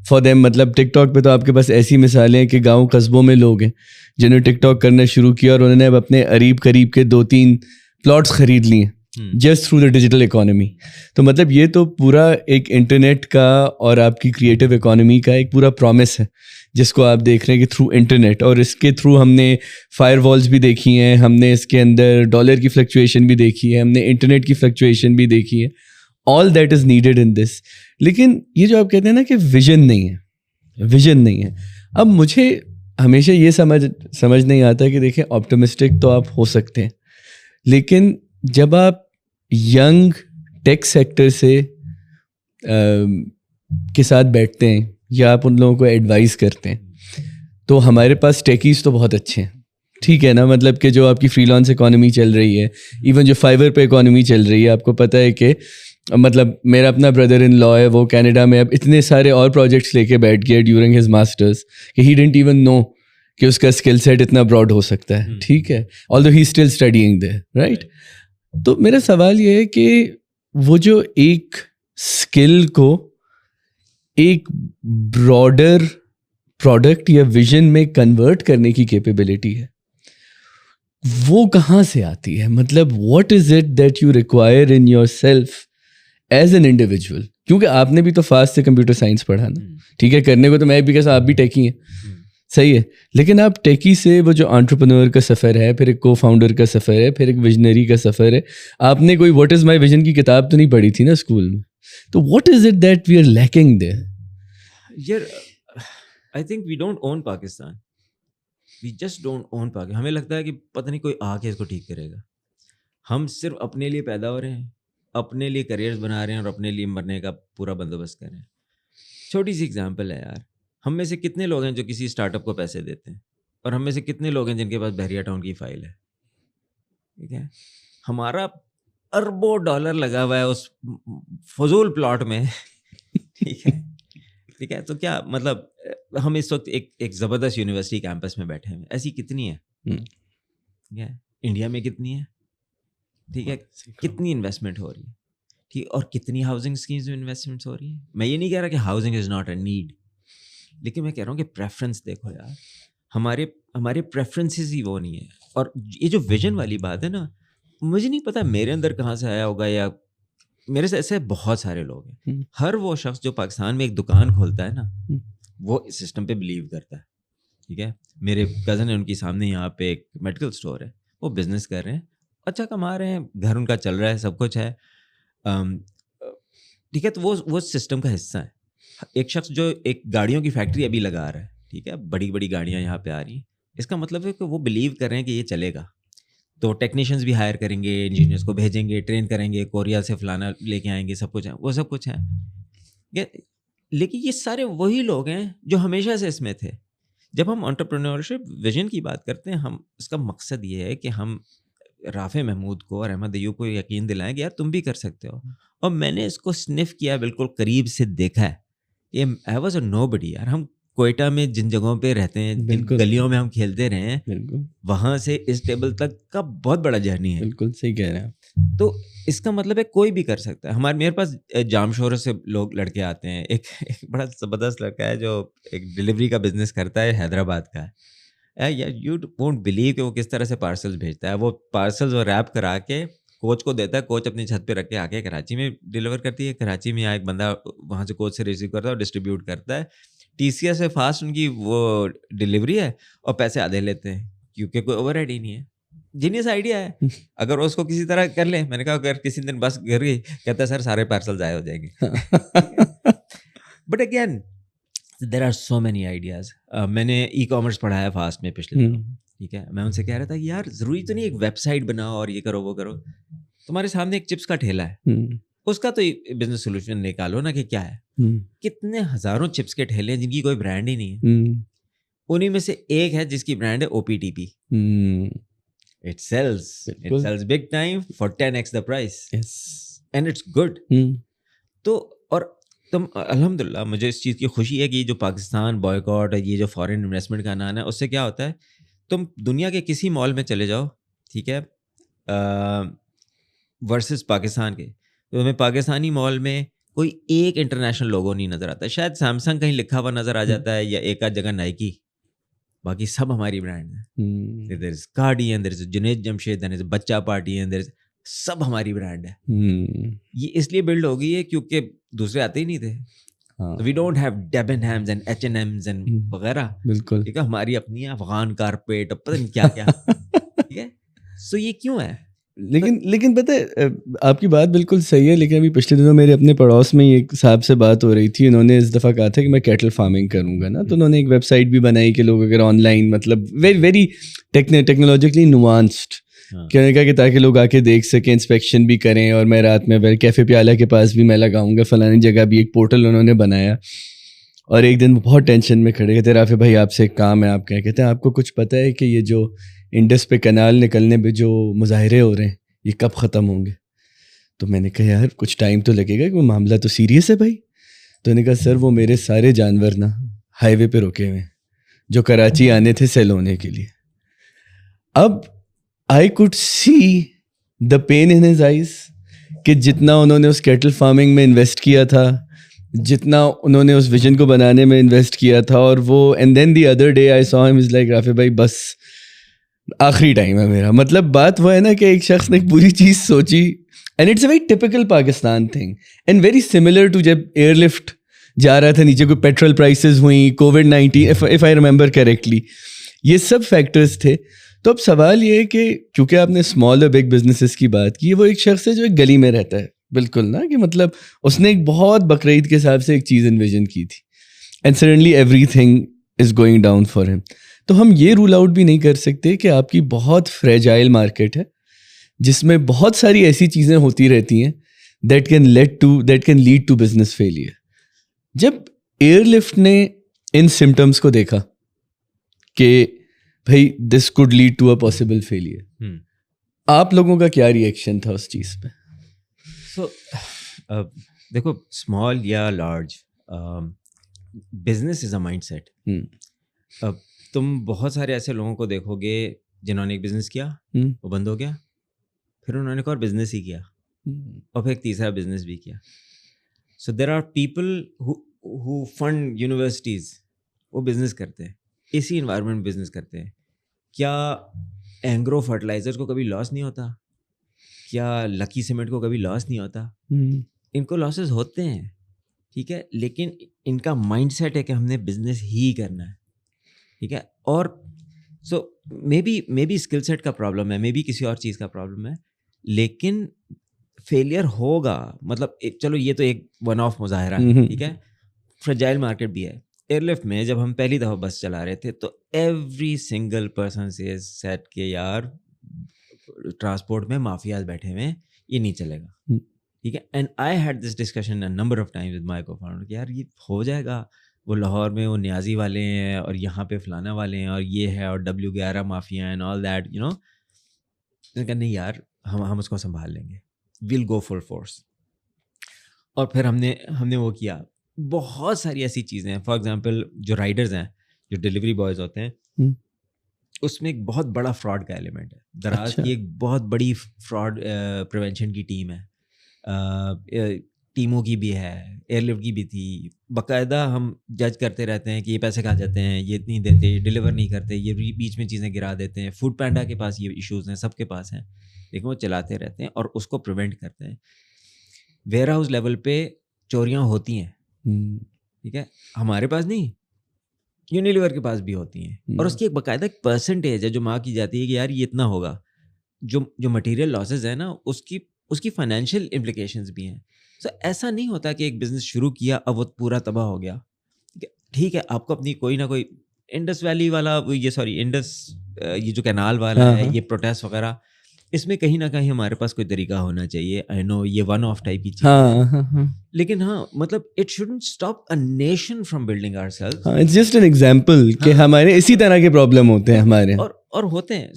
for them. مطلب ٹک ٹاک پہ تو آپ کے پاس ایسی مثالیں ہیں کہ گاؤں قصبوں میں لوگ ہیں جنہوں نے ٹک ٹاک کرنا شروع کیا اور انہوں نے اب اپنے قریب کے 2-3 پلاٹس خرید لیے just through the digital economy. تو مطلب یہ تو پورا ایک انٹرنیٹ کا اور آپ کی کریٹو اکانومی کا ایک پورا پرومس ہے جس کو آپ دیکھ رہے ہیں کہ تھرو انٹرنیٹ, اور اس کے تھرو ہم نے فائر والز بھی دیکھی ہیں, ہم نے اس کے اندر ڈالر کی فلکچویشن بھی دیکھی ہے, ہم نے انٹرنیٹ کی فلکچویشن بھی دیکھی ہے. All that is needed in this. لیکن یہ جو آپ کہتے ہیں نا کہ ویژن نہیں ہے, اب مجھے ہمیشہ یہ سمجھ نہیں آتا کہ دیکھیں آپٹمسٹک تو آپ ہو سکتے ہیں, لیکن جب آپ ینگ ٹیک سیکٹر سے کے ساتھ بیٹھتے ہیں یا آپ ان لوگوں کو ایڈوائز کرتے ہیں, تو ہمارے پاس ٹیکیز تو بہت اچھے ہیں, ٹھیک ہے نا. مطلب کہ جو آپ کی فری لانس اکانومی چل رہی ہے, ایون جو فائبر پہ اکانومی چل رہی ہے, آپ کو پتہ ہے کہ مطلب میرا اپنا بردر ان لا ہے, وہ کینیڈا میں اب اتنے سارے اور پروجیکٹس لے کے بیٹھ گیا ڈیورنگ ہز ماسٹرز کہ ہی ڈنٹ ایون نو کہ اس کا اسکل سیٹ اتنا براڈ ہو سکتا ہے, ٹھیک ہے, آلدو he still studying there, right. تو میرا سوال یہ ہے کہ وہ جو ایک اسکل کو ایک براڈر پروڈکٹ یا ویژن میں کنورٹ کرنے کی کیپیبلٹی ہے, وہ کہاں سے آتی ہے؟ مطلب what is it that you require in your self as an individual? کیونکہ آپ نے بھی تو فاسٹ سے کمپیوٹر سائنس پڑھا نا, ٹھیک ہے, کرنے کو تو میں بھی کہا آپ بھی ٹیکی ہیں, صحیح ہے, لیکن آپ ٹیکی سے وہ جو انٹرپرینور کا سفر ہے, پھر ایک کو فاؤنڈر کا سفر ہے, پھر ایک ویژنری کا سفر ہے. آپ نے کوئی واٹ از مائی ویژن کی کتاب تو نہیں پڑھی تھی نا اسکول میں, تو what is it that we are lacking there? یار I think we don't own Pakistan, we just don't own Pakistan. ہمیں لگتا ہے کہ پتہ نہیں کوئی آ کے اس کو ٹھیک کرے گا. ہم صرف اپنے لیے پیدا ہو رہے ہیں, اپنے لیے کریئرز بنا رہے ہیں اور اپنے لیے مرنے کا پورا بندوبست کر رہے ہیں. چھوٹی سی اگزامپل ہے یار, ہم میں سے کتنے لوگ ہیں جو کسی اسٹارٹ اپ کو پیسے دیتے ہیں, اور ہم میں سے کتنے لوگ ہیں جن کے پاس بحریہ ٹاؤن کی فائل ہے, ٹھیک ہے. ہمارا اربوں ڈالر لگا ہوا ہے اس فضول پلاٹ میں, ٹھیک ہے, ٹھیک ہے. تو کیا مطلب ہم اس وقت ایک زبردست یونیورسٹی کیمپس میں بیٹھے ہیں, ایسی کتنی ہے, ٹھیک ہے, انڈیا میں کتنی ہے, ٹھیک ہے, کتنی انویسٹمنٹ ہو رہی ہے, ٹھیک, اور کتنی ہاؤسنگ اسکیمز میں انویسٹمنٹس ہو رہی ہیں. میں یہ نہیں کہہ رہا کہ housing is not a need, لیکن میں کہہ رہا ہوں کہ پریفرنس دیکھو یار, ہمارے پریفرنسز ہی وہ نہیں ہے. اور یہ جو ویژن والی بات ہے نا, مجھے نہیں پتا میرے اندر کہاں سے آیا ہوگا, یا میرے سے ایسے بہت سارے لوگ ہیں. ہر وہ شخص جو پاکستان میں ایک دکان کھولتا ہے نا, وہ اس سسٹم پہ بلیو کرتا ہے, ٹھیک ہے. میرے کزن ہیں, ان کے سامنے یہاں پہ ایک میڈیکل اسٹور ہے, وہ بزنس کر رہے ہیں, اچھا کما رہے ہیں, گھر ان کا چل رہا ہے, سب کچھ ہے, ٹھیک ہے. تو وہ سسٹم کا حصہ ہے. ایک شخص جو ایک گاڑیوں کی فیکٹری ابھی لگا رہا ہے, ٹھیک ہے, بڑی بڑی گاڑیاں یہاں پہ آ رہی ہیں, اس کا مطلب ہے کہ وہ بلیو کر رہے ہیں کہ یہ چلے گا, تو ٹیکنیشینز بھی ہائر کریں گے, انجینئرس کو بھیجیں گے, ٹرین کریں گے, کوریا سے فلانا لے کے آئیں گے, سب کچھ ہے, وہ سب کچھ ہے. لیکن یہ سارے وہی لوگ ہیں جو ہمیشہ سے اس میں تھے. جب ہم انٹرپرینورشپ ویژن کی بات کرتے ہیں, ہم اس کا مقصد یہ ہے کہ ہم رافع محمود کو اور احمد ایوب کو یقین دلائیں کہ یار تم بھی کر سکتے ہو. اور میں نے اس کو سنف کیا, بالکل قریب سے دیکھا ہے. یہ آئی واز اے نو بڈی یار. ہم کوئٹہ میں جن جگہوں پہ رہتے ہیں, جن گلیوں میں ہم کھیلتے رہے ہیں, وہاں سے اس ٹیبل تک کا بہت بڑا جرنی ہے. بالکل صحیح کہہ رہے ہیں. تو اس کا مطلب ہے کوئی بھی کر سکتا ہے. میرے پاس جام شور سے لوگ لڑکے آتے ہیں. ایک بڑا زبردست لڑکا ہے جو ایک ڈلیوری کا بزنس کرتا ہے, حیدرآباد کا ہے. یو وونٹ بلیو کہ وہ کس طرح سے پارسلز بھیجتا ہے. وہ پارسلز وہ ریپ کرا کے کوچ کو دیتا ہے, کوچ اپنی چھت پہ رکھ کے آ کے کراچی میں ڈلیور کرتی ہے. کراچی میں ایک بندہ وہاں سے کوچ سے ریسیو کرتا ہے اور ڈسٹریبیوٹ کرتا ہے. TCS سے فاسٹ ان کی وہ ڈلیوری ہے اور پیسے آدھے لیتے ہیں کیونکہ کوئی اوور ہیڈ ہی نہیں ہے. جینیس آئیڈیا ہے, اگر اس کو کسی طرح کر لیں. میں نے کہا اگر کسی دن بس گر گئی, کہتا ہے سر سارے پارسل ضائع ہو جائیں گے. But again there are so many ideas. میں نے ای کامرس پڑھایا ہے فاسٹ میں پچھلے دنوں, ٹھیک ہے. میں ان سے کہہ رہا تھا یار ضروری تو نہیں ایک ویب سائٹ بناؤ اور یہ کرو وہ کرو. تمہارے سامنے ایک چپس کا ٹھیلا ہے, اس کا تو بزنس سولوشن نکالو نا کہ کیا ہے. کتنے ہزاروں چپس کے ٹھیلے ہیں جن کی کوئی برانڈ ہی نہیں ہے. انہیں میں سے ایک ہے جس کی برانڈ ہے OPTP. It sells big time for 10x the price. Yes. And it's good. تو اور تم الحمدللہ مجھے اس چیز کی خوشی ہے کہ جو پاکستان بوائیکاٹ اور یہ جو فارن انویسٹمنٹ کا عنان ہے, اس سے کیا ہوتا ہے, تم دنیا کے کسی مال میں چلے جاؤ, ٹھیک ہے, ورسز پاکستان کے, تو تمہیں پاکستانی مال میں کوئی ایک انٹرنیشنل لوگو نہیں نظر آتا. شاید سیمسنگ کہیں لکھا ہوا نظر آ جاتا ہے یا ایک آدھ جگہ نائکی, باقی سب ہماری برانڈ ہیں. دیر از گارڈین, دیر از جنید جمشید, دیر از بچہ پارٹی, دیر از, سب ہماری برانڈ ہے. یہ اس لیے بلڈ ہو گئی ہے کیونکہ دوسرے آتے ہی نہیں تھے. We don't have Debenhams and H&M's and وغیرہ. بالکل ٹھیک ہے, ہماری اپنی افغان کارپیٹ اور پتہ نہیں کیا کیا. ٹھیک ہے, سو یہ کیوں ہے؟ لیکن پتہ ہے آپ کی بات بالکل صحیح ہے. لیکن ابھی پچھلے دنوں میرے اپنے پڑوس میں ایک صاحب سے بات ہو رہی تھی. انہوں نے اس دفعہ کہا تھا کہ میں کیٹل فارمنگ کروں گا نا, تو انہوں نے ایک ویب سائٹ بھی بنائی کہ لوگ اگر آن لائن مطلب ویری ٹیکنالوجیکلی نوانسڈ, کہ انہوں نے کہا کہ تاکہ لوگ آ کے دیکھ سکیں, انسپیکشن بھی کریں. اور میں رات میں کیفے پیالہ کے پاس بھی میں لگاؤں گا فلانی جگہ بھی, ایک پورٹل انہوں نے بنایا. اور ایک دن بہت ٹینشن میں کھڑے کہتے رافع بھائی آپ سے ایک کام ہے. آپ کہتے ہیں آپ کو کچھ پتہ ہے کہ یہ جو انڈس پہ کنال نکلنے پہ جو مظاہرے ہو رہے ہیں یہ کب ختم ہوں گے؟ تو میں نے کہا یار کچھ ٹائم تو لگے گا, کہ وہ معاملہ تو سیریس ہے بھائی. تو نے کہا سر وہ میرے سارے جانور نا ہائی وے پہ رکے ہوئے ہیں جو کراچی آنے تھے سیل ہونے کے لیے. اب I could see the pain in his eyes کہ جتنا انہوں نے اس کیٹل فارمنگ میں انویسٹ کیا تھا, جتنا انہوں نے اس ویژن کو بنانے میں انویسٹ کیا تھا, اور وہ and then the other day I saw him is like رافع بھائی بس آخری ٹائم ہے میرا. مطلب بات وہ ہے نا کہ ایک شخص نے پوری چیز سوچی, and it's a very typical Pakistan thing and very similar to جب ایئر لفٹ جا رہا تھا نیچے, کوئی پیٹرول پرائسز ہوئیں, کووڈ-19 اف آئی ریممبر کریکٹلی, یہ سب فیکٹرز تھے. تو اب سوال یہ ہے کہ چونکہ آپ نے اسمال اور بگ بزنسز کی بات کی, وہ ایک شخص ہے جو ایک گلی میں رہتا ہے بالکل نا, کہ مطلب اس نے ایک بہت بقرعید کے حساب سے ایک چیز انویژن کی تھی, and suddenly every thing is going down for ہم. تو ہم یہ رول آؤٹ بھی نہیں کر سکتے کہ آپ کی بہت فریجائل مارکیٹ ہے جس میں بہت ساری ایسی چیزیں ہوتی رہتی ہیں that can lead to business failure. جب ایئر لفٹ نے ان سمٹمس کو دیکھا کہ بھائی this could lead to a possible failure, آپ لوگوں کا کیا ریئیکشن تھا اس چیز پہ؟ سو دیکھو اسمال یا large business is a mindset. تم بہت سارے ایسے لوگوں کو دیکھو گے جنہوں نے ایک بزنس کیا, وہ بند ہو گیا, پھر انہوں نے ایک اور بزنس ہی کیا, اور پھر ایک تیسرا بزنس بھی کیا. So there are people who fund universities, وہ بزنس کرتے ہیں, اسی انوائرمنٹ بزنس کرتے ہیں. کیا اینگرو فرٹیلائزر کو کبھی لاس نہیں ہوتا؟ کیا لکی سیمنٹ کو کبھی لاس نہیں ہوتا؟ ان کو لاسز ہوتے ہیں, ٹھیک ہے, لیکن ان کا مائنڈ سیٹ ہے کہ ہم نے بزنس ہی کرنا ہے, ٹھیک ہے. اور سو مے بی اسکل سیٹ کا پرابلم ہے, مے بی کسی اور چیز کا پرابلم ہے, لیکن فیلئر ہوگا. مطلب چلو یہ تو ایک ون آف مظاہرہ ہے, ٹھیک ہے. فریجائل مارکیٹ بھی ہے. ایئر لفٹ میں جب ہم پہلی دفعہ بس چلا رہے تھے تو ایوری سنگل پرسن سے سیٹ کہ یار ٹرانسپورٹ میں مافیاز بیٹھے ہوئے ہیں, یہ نہیں چلے گا, ٹھیک ہے. And I had this discussion number of Times with my کو فاؤنڈر کہ یار یہ ہو جائے گا, وہ لاہور میں وہ نیازی والے ہیں اور یہاں پہ فلانا والے ہیں اور یہ ہے اور W11 mafia and all that, you know. نہیں یار ہم اس کو سنبھال لیں گے, ویل گو فل فورس. اور پھر ہم نے وہ کیا. بہت ساری ایسی چیزیں ہیں, فار ایگزامپل جو رائڈرز ہیں, جو ڈلیوری بوائز ہوتے ہیں, اس میں ایک بہت بڑا فراڈ کا ایلیمنٹ ہے. دراز کی ایک بہت بڑی فراڈ پریونشن کی ٹیم ہے, ٹیموں کی بھی ہے, ایئر لفٹ کی بھی تھی. باقاعدہ ہم جج کرتے رہتے ہیں کہ یہ پیسے کھا جاتے ہیں, یہ نہیں دیتے, یہ ڈلیور نہیں کرتے, یہ بیچ میں چیزیں گرا دیتے ہیں. فوڈ پینڈا کے پاس یہ ایشوز ہیں, سب کے پاس ہیں, لیکن وہ چلاتے رہتے ہیں اور اس کو پریونٹ کرتے ہیں. ویئر ہاؤس لیول پہ چوریاں ہوتی ہیں, ٹھیک ہے, ہمارے پاس نہیں, یونیلیور کے پاس بھی ہوتی ہیں, اور اس کی ایک باقاعدہ ایک پرسنٹیج ہے جو مارک کی جاتی ہے کہ یار یہ اتنا ہوگا. جو مٹیریل لاسز ہے نا اس کی فائنینشیل امپلیکیشنز بھی ہیں. سو ایسا نہیں ہوتا کہ ایک بزنس شروع کیا اب وہ پورا تباہ ہو گیا. ٹھیک ہے, آپ کو اپنی کوئی نہ کوئی انڈس ویلی والا انڈس یہ جو کینال والا ہے, یہ پروٹیسٹ وغیرہ, اس میں کہیں نہ کہیں ہمارے پاس کوئی طریقہ ہونا چاہیے. آئی نو یہ ون آف ٹائپ کی چیز ہے, لیکن ہاں مطلب it shouldn't stop a nation from building ourself. It's just an example کہ ہمارے اسی طرح کے پرابلم ہوتے ہیں ہمارے, اور ہوتے ہیں.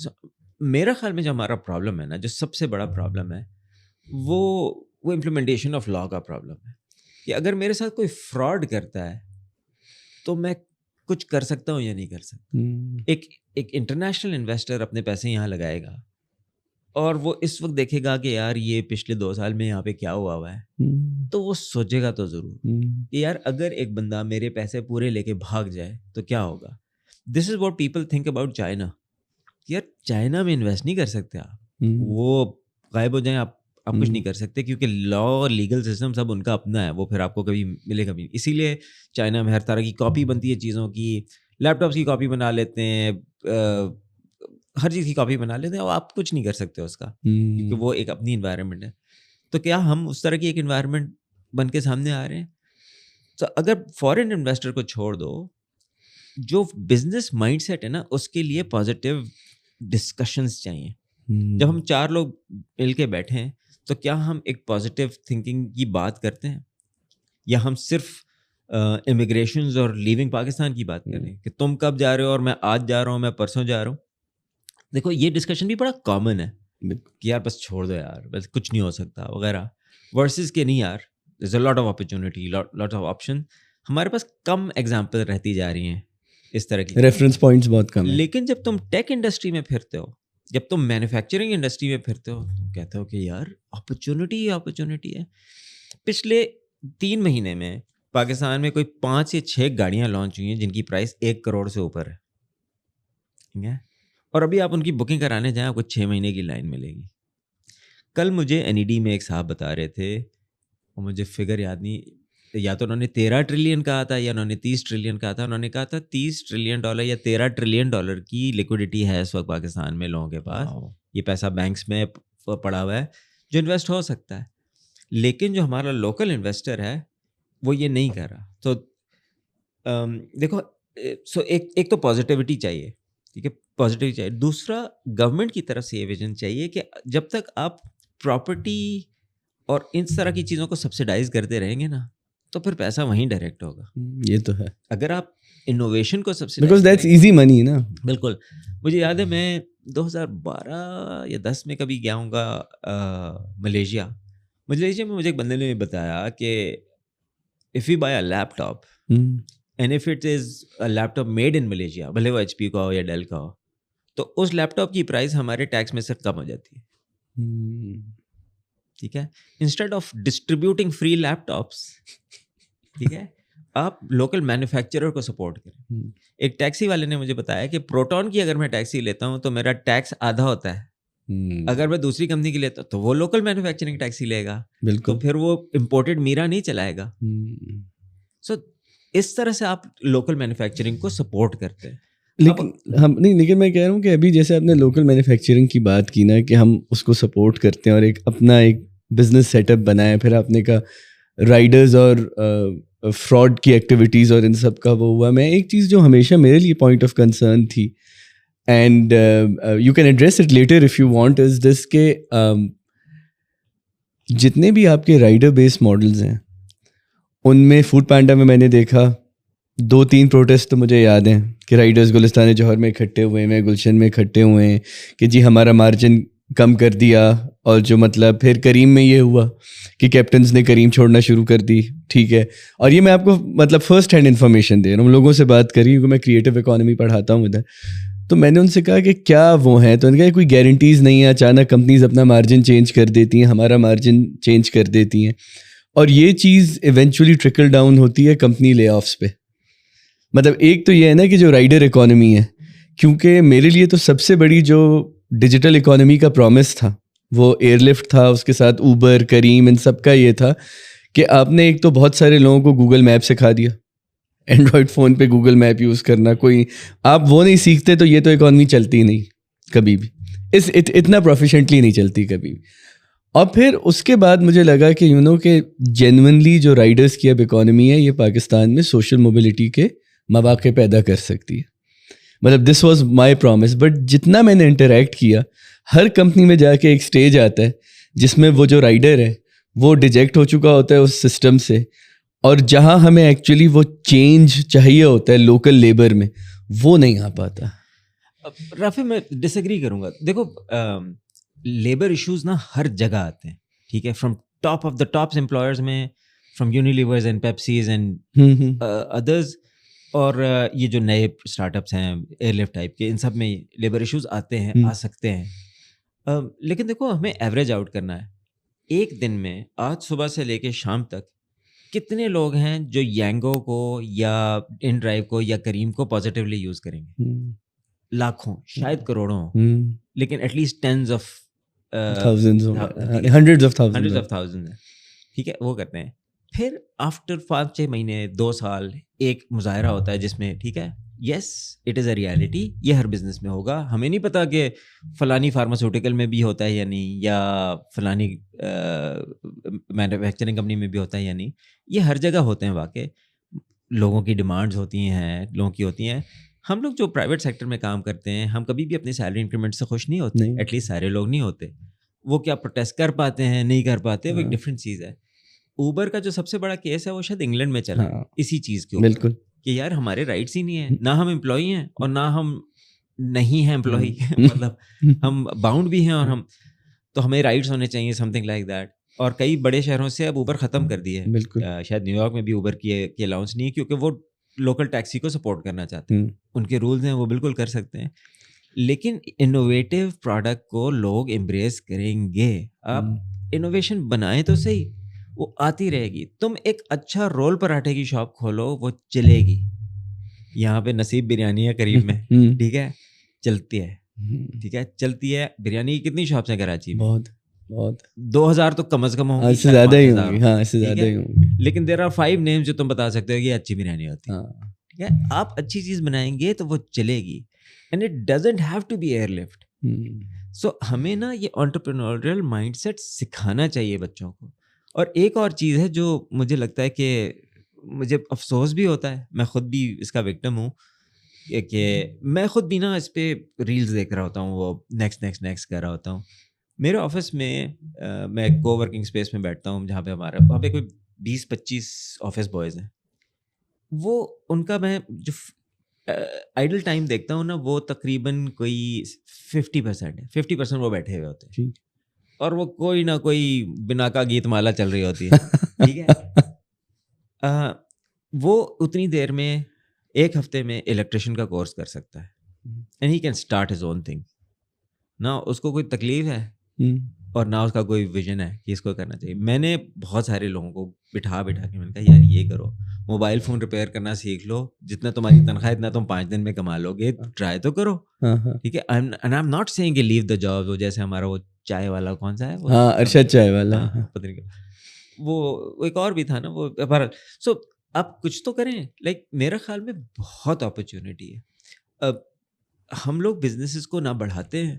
میرا خیال میں جو ہمارا پرابلم ہے نا, جو سب سے بڑا پرابلم ہے وہ امپلیمنٹیشن آف لا کا پرابلم ہے. کہ اگر میرے ساتھ کوئی فراڈ کرتا ہے تو میں کچھ کر سکتا ہوں یا نہیں کر سکتا. ایک انٹرنیشنل انویسٹر اپنے پیسے یہاں لگائے گا اور وہ اس وقت دیکھے گا کہ یار یہ پچھلے 2 سال میں یہاں پہ کیا ہوا ہے, تو وہ سوچے گا تو ضرور کہ یار اگر ایک بندہ میرے پیسے پورے لے کے بھاگ جائے تو کیا ہوگا. This is what people think about China. یار چائنا میں انویسٹ نہیں کر سکتے آپ, وہ غائب ہو جائیں آپ کچھ نہیں کر سکتے, کیونکہ لا اور لیگل سسٹم سب ان کا اپنا ہے, وہ پھر آپ کو کبھی ملے گا بھی نہیں. اسی لیے چائنا میں ہر طرح کی کاپی بنتی ہے چیزوں کی, لیپ ٹاپس کی کاپی بنا لیتے ہیں, ہر چیز کی کاپی بنا لیتے ہیں, اور آپ کچھ نہیں کر سکتے اس کا, کیونکہ وہ ایک اپنی انوائرمنٹ ہے. تو کیا ہم اس طرح کی ایک انوائرمنٹ بن کے سامنے آ رہے ہیں؟ تو اگر فارن انویسٹر کو چھوڑ دو, جو بزنس مائنڈ سیٹ ہے نا, اس کے لیے پازیٹیو ڈسکشنز چاہیے. جب ہم 4 لوگ مل کے بیٹھے ہیں تو کیا ہم ایک پازیٹیو تھنکنگ کی بات کرتے ہیں, یا ہم صرف امیگریشنز اور لیونگ پاکستان کی بات کریں کہ تم کب جا رہے ہو اور میں آج جا رہا ہوں, میں پرسوں جا رہا ہوں. دیکھو یہ ڈسکشن بھی بڑا کامن ہے کہ یار بس چھوڑ دو یار, بس کچھ نہیں ہو سکتا وغیرہ, ورسز کہ نہیں یار there is a lot of opportunity, lot of option. ہمارے پاس کم ایگزامپل رہتی جا رہی ہیں اس طرح کی, ریفرنس پوائنٹس بہت کم ہیں. لیکن جب تم ٹیک انڈسٹری میں پھرتے ہو, جب تم مینوفیکچرنگ انڈسٹری میں پھرتے ہو, تم کہتے ہو کہ یار اپرچونیٹی ہے. پچھلے 3 مہینے میں پاکستان میں کوئی 5 یا 6 گاڑیاں لانچ ہوئی ہیں جن کی پرائس 1 کروڑ سے اوپر ہے, ٹھیک ہے, اور ابھی آپ ان کی بکنگ کرانے جائیں آپ کو 6 مہینے کی لائن ملے گی. کل مجھے NED میں ایک صاحب بتا رہے تھے, اور مجھے فگر یاد نہیں, یا تو انہوں نے 13 ٹریلین کہا تھا یا انہوں نے 30 ٹریلین کہا تھا. انہوں نے کہا تھا $30 ٹریلین یا 13 ٹریلین ڈالر کی لیکوڈیٹی ہے اس وقت پاکستان میں لوگوں کے پاس. یہ پیسہ بینکس میں پڑا ہوا ہے جو انویسٹ ہو سکتا ہے, لیکن جو ہمارا لوکل انویسٹر ہے وہ یہ نہیں کر رہا. تو دیکھو, ایک تو پازیٹیوٹی چاہیے, ٹھیک ہے, پازیٹیوٹی چاہیے. دوسرا گورنمنٹ کی طرف سے یہ ویژن چاہیے کہ جب تک آپ پراپرٹی اور اس طرح کی چیزوں کو سبسیڈائز کرتے رہیں گے نا, تو پھر پیسہ وہیں ڈائریکٹ ہوگا. یہ تو ہے, اگر آپ انوویشن کو subsidise, because that's easy money نا. بالکل. مجھے یاد ہے میں 2012 یا 10 میں کبھی گیا ہوں گا ملیشیا میں. مجھے ایک بندے نے بتایا کہ if you buy a laptop and if it is a laptop made in Malaysia, بھلے وہ HP کا ہو یا ڈیل کا ہو, تو اس لیپ ٹاپ کی پرائز ہمارے ٹیکس میں سے کم ہو جاتی ہے. ٹھیک ہے, instead of distributing free laptops, ٹھیک ہے, آپ لوکل مینوفیکچرر کو سپورٹ کریں. ایک ٹیکسی والے نے مجھے بتایا کہ پروٹون کی اگر میں ٹیکسی لیتا ہوں تو میرا ٹیکس آدھا ہوتا ہے, اگر میں دوسری کمپنی کی لیتا ہوں تو وہ لوکل مینوفیکچرنگ ٹیکسی لے گا, تو پھر وہ امپورٹڈ میرا نہیں چلائے گا. سو اس طرح سے آپ لوکل مینوفیکچرنگ کو سپورٹ کرتے ہیں. لیکن میں کہہ رہا ہوں کہ ابھی جیسے آپ نے لوکل مینوفیکچرنگ کی بات کی نا, کہ ہم اس کو سپورٹ کرتے ہیں اور ایک اپنا ایک بزنس سیٹ اپ بنایا, پھر آپ نے کہا رائڈرز اور فراڈ کی ایکٹیویٹیز اور ان سب کا وہ ہوا. میں ایک چیز جو ہمیشہ میرے لیے پوائنٹ آف کنسرن تھی, and you can address it later if you want, is this کہ جتنے بھی آپ کے رائڈر بیس ماڈلز ہیں ان میں فوڈ پینڈا میں نے دیکھا 2-3 پروٹیسٹ تو مجھے یاد ہیں کہ رائڈرز گلستان جوہر میں اکٹھے ہوئے ہیں, گلشن میں اکٹھے ہوئے ہیں کہ جی ہمارا مارجن کم کر دیا, اور جو مطلب پھر کریم میں یہ ہوا کہ کیپٹنز نے کریم چھوڑنا شروع کر دی. ٹھیک ہے, اور یہ میں آپ کو مطلب فرسٹ ہینڈ انفارمیشن دے رہا ہوں, لوگوں سے بات کری کیونکہ میں کریٹو اکانومی پڑھاتا ہوں ادھر. تو میں نے ان سے کہا کہ کیا وہ ہیں, تو ان کا کوئی گارنٹیز نہیں ہے, اچانک کمپنیز اپنا مارجن چینج کر دیتی ہیں, ہمارا مارجن چینج کر دیتی ہیں, اور یہ چیز ایونچولی ٹرکل ڈاؤن ہوتی ہے کمپنی لے آفس پہ. مطلب ایک تو یہ ہے نا کہ جو رائڈر اکانومی ہے, کیونکہ میرے لیے تو سب سے بڑی جو ڈیجیٹل اکانومی کا پرومس تھا وہ ایئر لفٹ تھا, اس کے ساتھ اوبر, کریم, ان سب کا یہ تھا کہ آپ نے ایک تو بہت سارے لوگوں کو گوگل میپ سکھا دیا, اینڈرائڈ فون پہ گوگل میپ یوز کرنا. کوئی آپ وہ نہیں سیکھتے تو یہ تو اکانومی چلتی نہیں کبھی بھی, اتنا پروفیشنٹلی نہیں چلتی کبھی بھی. اور پھر اس کے بعد مجھے لگا کہ کہ جینونلی جو رائڈرس کی اب اکانومی ہے یہ پاکستان میں سوشل موبلٹی کے مواقع پیدا کر سکتی ہے. مطلب this was my promise. But جتنا میں نے انٹریکٹ کیا, ہر کمپنی میں جا کے ایک اسٹیج آتا ہے جس میں وہ جو رائڈر ہے وہ ڈیجیکٹ ہو چکا ہوتا ہے اس سسٹم سے, اور جہاں ہمیں ایکچولی وہ چینج چاہیے ہوتا ہے لوکل لیبر میں, وہ نہیں آ پاتا. رافع میں ڈس ایگری کروں گا. دیکھو لیبر ایشوز نا ہر جگہ آتے ہیں, ٹھیک ہے, from top of the tops employers میں, فرام یونیلیورز اینڈ پیپسیز اینڈ ادرز, اور یہ جو نئے اسٹارٹ اپس ہیں ایئر لفٹ ٹائپ کے, ان سب میں لیبر ایشوز آتے ہیں, آ سکتے ہیں. لیکن دیکھو ہمیں ایوریج آؤٹ کرنا ہے. ایک دن میں آج صبح سے لے کے شام تک کتنے لوگ ہیں جو یانگو کو یا ان ڈرائیو کو یا کریم کو پازیٹیولی یوز کریں گے؟ لاکھوں, شاید کروڑوں, لیکن at least tens of hundreds of thousand ہیں, ٹھیک ہے, وہ کرتے ہیں. پھر آفٹر 5-6 مہینے 2 سال ایک مظاہرہ ہوتا ہے جس میں, ٹھیک ہے, yes it is a reality, یہ ہر بزنس میں ہوگا. ہمیں نہیں پتا کہ فلانی فارماسیوٹیکل میں بھی ہوتا ہے یا نہیں, یا فلانی مینوفیکچرنگ کمپنی میں بھی ہوتا ہے یا نہیں. یہ ہر جگہ ہوتے ہیں واقع. لوگوں کی ڈیمانڈز ہوتی ہیں, لوگوں کی ہوتی ہیں. ہم لوگ جو پرائیویٹ سیکٹر میں کام کرتے ہیں, ہم کبھی بھی اپنی سیلری انکریمنٹ سے خوش نہیں ہوتے. ایٹ لیسٹ سارے لوگ نہیں ہوتے. وہ کیا پروٹیسٹ کر پاتے ہیں, نہیں کر پاتے, وہ ایک ڈفرینٹ چیز ہے. اوبر کا جو سب سے بڑا کیس ہے وہ شاید انگلینڈ میں چلا اسی چیز کے اوپر, بالکل, کہ یار ہمارے رائٹس ہی نہیں ہیں, نہ ہم امپلائی ہیں اور نہ ہم نہیں ہیں امپلائی, مطلب ہم باؤنڈ بھی ہیں اور ہم, تو ہمیں رائٹس ہونے چاہیے, سم تھنگ لائک دیٹ. اور کئی بڑے شہروں سے اب اوبر ختم کر دیے, بالکل, شاید نیو یارک میں بھی اوبر کی الاؤنس نہیں ہے, کیونکہ وہ لوکل ٹیکسی کو سپورٹ کرنا چاہتے ہیں. ان کے رولز ہیں, وہ بالکل کر سکتے ہیں. لیکن انوویٹیو پروڈکٹ کو لوگ امبریس کریں گے. آپ انوویشن بنائیں تو صحیح, وہ آتی رہے گی. تم ایک اچھا رول پراٹھے کی شاپ کھولو, وہ چلے گی. یہاں پہ نصیب بریانی ہے قریب میں, ٹھیک ہے, چلتی ہے, ٹھیک ہے, چلتی ہے. بریانی کی کتنی شاپس ہیں کراچی میں؟ بہت 2000 تو کم از کم ہوں گی, اس سے زیادہ ہی ہوں گی, ہاں, اس سے زیادہ ہی ہوں گی. لیکن دیر آر 5 نیمز جو تم بتا سکتے ہو کہ یہ اچھی بریانی ہوتی ہے, ٹھیک ہے. آپ اچھی چیز بنائیں گے تو وہ چلے گی. And it doesn't have to be Airlift. So ہمیں نا یہ انٹرپرینوریل مائنڈ سیٹ سکھانا چاہیے بچوں کو. اور ایک اور چیز ہے جو مجھے لگتا ہے کہ مجھے افسوس بھی ہوتا ہے, میں خود بھی اس کا وکٹم ہوں, کہ میں خود بھی نا اس پہ ریلز دیکھ رہا ہوتا ہوں, وہ نیکسٹ کر رہا ہوتا ہوں. میرے آفس میں میں کو ورکنگ اسپیس میں بیٹھتا ہوں, جہاں پہ وہاں پہ کوئی 20-25 آفس بوائز ہیں. وہ ان کا میں جو آئیڈل ٹائم دیکھتا ہوں نا, وہ تقریباً کوئی 50% ہے. 50% وہ بیٹھے ہوئے ہوتے ہیں, اور وہ کوئی نہ کوئی بنا کا گیت مالا چل رہی ہوتی ہے, ٹھیک ہے. وہ اتنی دیر میں ایک ہفتے میں الیکٹریشین کا کورس کر سکتا ہے, and he can start his own thing. نہ اس کو کوئی تکلیف ہے اور نہ اس کا کوئی ویژن ہے کہ اس کو کرنا چاہیے. میں نے بہت سارے لوگوں کو بٹھا کے میں نے کہا یار یہ کرو, موبائل فون ریپیئر کرنا سیکھ لو, جتنا تمہاری تنخواہ اتنا تم 5 دن میں کما لو گے, ٹرائی تو کرو, ٹھیک ہے. And I am not saying کہ لیو دا جاب. وہ جیسے ہمارا وہ چائے والا کون سا ہے, ہاں, ارشد چائے والا, پتہ نہیں وہ ایک اور بھی تھا نا وہ. سو آپ کچھ تو کریں. لائک میرا خیال میں بہت اپرچونیٹی ہے. ہم لوگ بزنسز کو نہ بڑھاتے ہیں,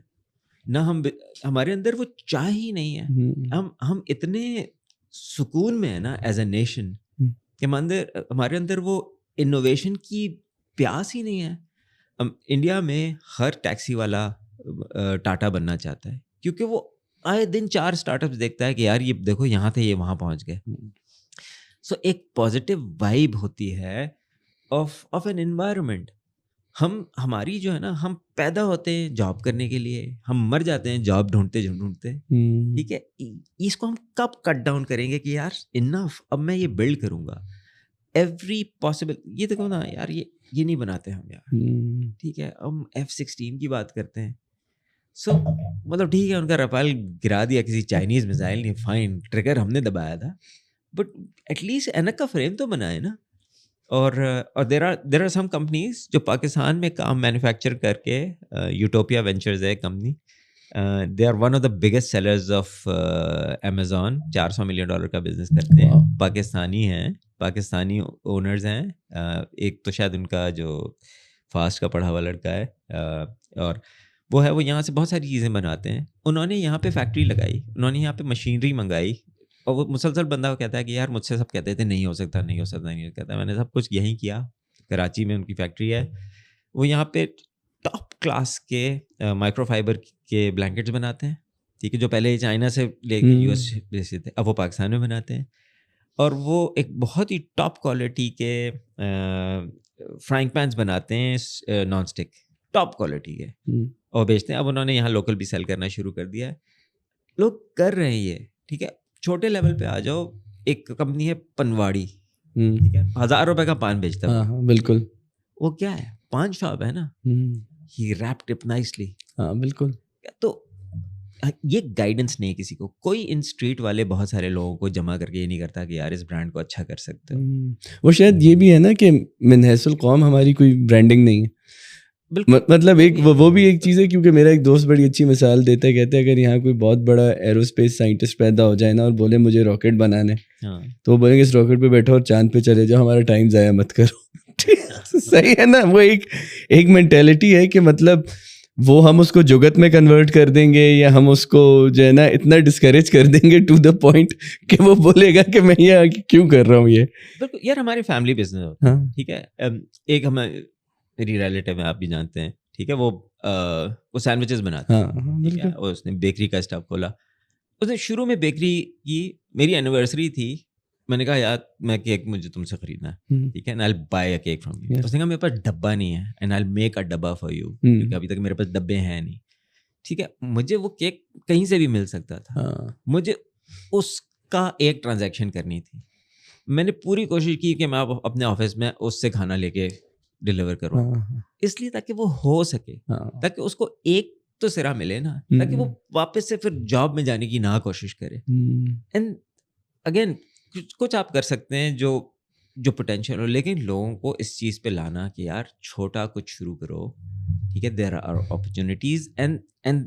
نہ ہمارے اندر وہ چاہ ہی نہیں ہے. ہم اتنے سکون میں ہیں نا ایز اے نیشن کہ ہمارے اندر وہ انوویشن کی پیاس ہی نہیں ہے. انڈیا میں ہر ٹیکسی والا ٹاٹا بننا چاہتا ہے, کیونکہ وہ آئے دن 4 اسٹارٹ اپس دیکھتا ہے کہ یار یہ دیکھو یہاں تھے, یہ وہاں پہنچ گئے. سو ایک پازیٹیو وائب ہوتی ہے آف این انوائرمنٹ. ہماری جو ہے نا, ہم پیدا ہوتے ہیں جاب کرنے کے لیے, ہم مر جاتے ہیں جاب ڈھونڈتے, ٹھیک ہے. اس کو ہم کب کٹ ڈاؤن کریں گے کہ یار انف, اب میں یہ بلڈ کروں گا ایوری پاسبل. یہ دیکھو نا یار, یہ نہیں بناتے ہم یار, ٹھیک ہے. ہم F-16 کی بات کرتے ہیں. سو مطلب ٹھیک ہے ان کا رفال گرا دیا کسی چائنیز میزائل نے, فائن, ٹریگر ہم نے دبایا تھا, بٹ ایٹ لیسٹ اینک کا فریم تو بنائے نا. اور دیر آر سم کمپنیز جو پاکستان میں کام مینوفیکچر کر کے, یوٹوپیا وینچرز ہے company, they are one of the biggest sellers of Amazon. $400 million کا بزنس کرتے ہیں, پاکستانی ہیں, پاکستانی اونرز ہیں, ایک تو شاید ان کا جو فاسٹ کا پڑھا ہوا لڑکا ہے اور وہ ہے وہ یہاں سے بہت ساری چیزیں بناتے ہیں. انہوں نے یہاں پہ فیکٹری لگائی, انہوں نے یہاں پہ مشینری منگائی, اور وہ مسلسل بندہ کو کہتا ہے کہ یار مجھ سے سب کہتے تھے نہیں ہو سکتا نہیں ہو سکتا نہیں ہو سکتا, میں نے سب کچھ یہیں کیا. کراچی میں ان کی فیکٹری ہے, وہ یہاں پہ ٹاپ کلاس کے مائکرو فائبر کے بلینکٹس بناتے ہیں, ٹھیک ہے, جو پہلے چائنا سے لے کے یو ایس بھیجتے تھے, اب وہ پاکستان میں بناتے ہیں. اور وہ ایک بہت ہی ٹاپ کوالٹی کے فرائنگ پینس بناتے ہیں نان اسٹک, ٹاپ کوالٹی کے, اور بیچتے ہیں. اب انہوں نے یہاں لوکل بھی سیل کرنا شروع کر دیا ہے, لوگ کر رہے ہیں یہ, ٹھیک ہے. چھوٹے لیول پہ آ جاؤ, ایک کمپنی ہے پنواڑی, ٹھیک ہے, 1000 روپے کا پان بیچتا ہے. بالکل, وہ کیا ہے, پان شاپ ہے نا, ہی ریپڈ اٹ نائسلی. ہاں بالکل. تو یہ گائیڈنس نہیں کسی کو, کوئی ان اسٹریٹ والے بہت سارے لوگوں کو جمع کر کے یہ نہیں کرتا کہ یار اس برانڈ کو اچھا کر سکتے ہو. وہ شاید یہ بھی ہے نا کہ من حیث القوم ہماری کوئی برانڈنگ نہیں ہے. مطلب ایک وہ بھی ایک چیز ہے, کیونکہ میرا ایک دوست بڑی اچھی مثال دیتا ہے, کہتے ہیں اگر یہاں کوئی بہت بڑا ایرو اسپیس سائنٹسٹ پیدا ہو جائے نا اور بولے مجھے راکٹ بنانے, تو وہ بولیں گے اس راکٹ پہ بیٹھو اور چاند پہ چلے جاؤ, ہمارا ٹائم ضائع مت کرو. صحیح ہے نا, وہ ایک مینٹیلٹی ہے کہ مطلب وہ ہم اس کو جگت میں کنورٹ کر دیں گے, یا ہم اس کو جو ہے نا اتنا ڈسکریج کر دیں گے ٹو دا پوائنٹ کہ وہ بولے گا کہ میں یہ کیوں کر رہا ہوں یہ. بالکل یار, ہماری فیملی بزنس ہوتا ہے, ٹھیک ہے. ایک میری ریلیٹیو ہے, آپ بھی جانتے ہیں, ٹھیک ہے, وہ سینڈوچز بناتے ہیں, ٹھیک ہے. اس نے بیکری کا اسٹاف کھولا, اس نے شروع میں بیکری کی. میری اینیورسری تھی, میں نے کہا یار میں کیک مجھے تم سے خریدنا ہے, ٹھیک ہے, I'll buy a cake from you. اس نے کہا میرے پاس ڈبہ نہیں ہے, and I'll make a ڈبہ for you, کیونکہ ابھی تک میرے پاس ڈبے ہیں نہیں, ٹھیک ہے. مجھے وہ کیک کہیں سے بھی مل سکتا تھا, مجھے اس کا ایک ٹرانزیکشن کرنی تھی. میں نے پوری کوشش کی کہ میں اپنے آفس میں اس سے کھانا لے کے ڈلیور کروں, اس لیے تاکہ وہ ہو سکے, تاکہ اس کو ایک تو سرا ملے نا, تاکہ وہ واپس سے پھر جاب میں جانے کی نہ کوشش کرے. اینڈ اگین کچھ آپ کر سکتے ہیں جو پوٹینشیل ہو, لیکن لوگوں کو اس چیز پہ لانا کہ یار چھوٹا کچھ شروع کرو, ٹھیک ہے. There are opportunities and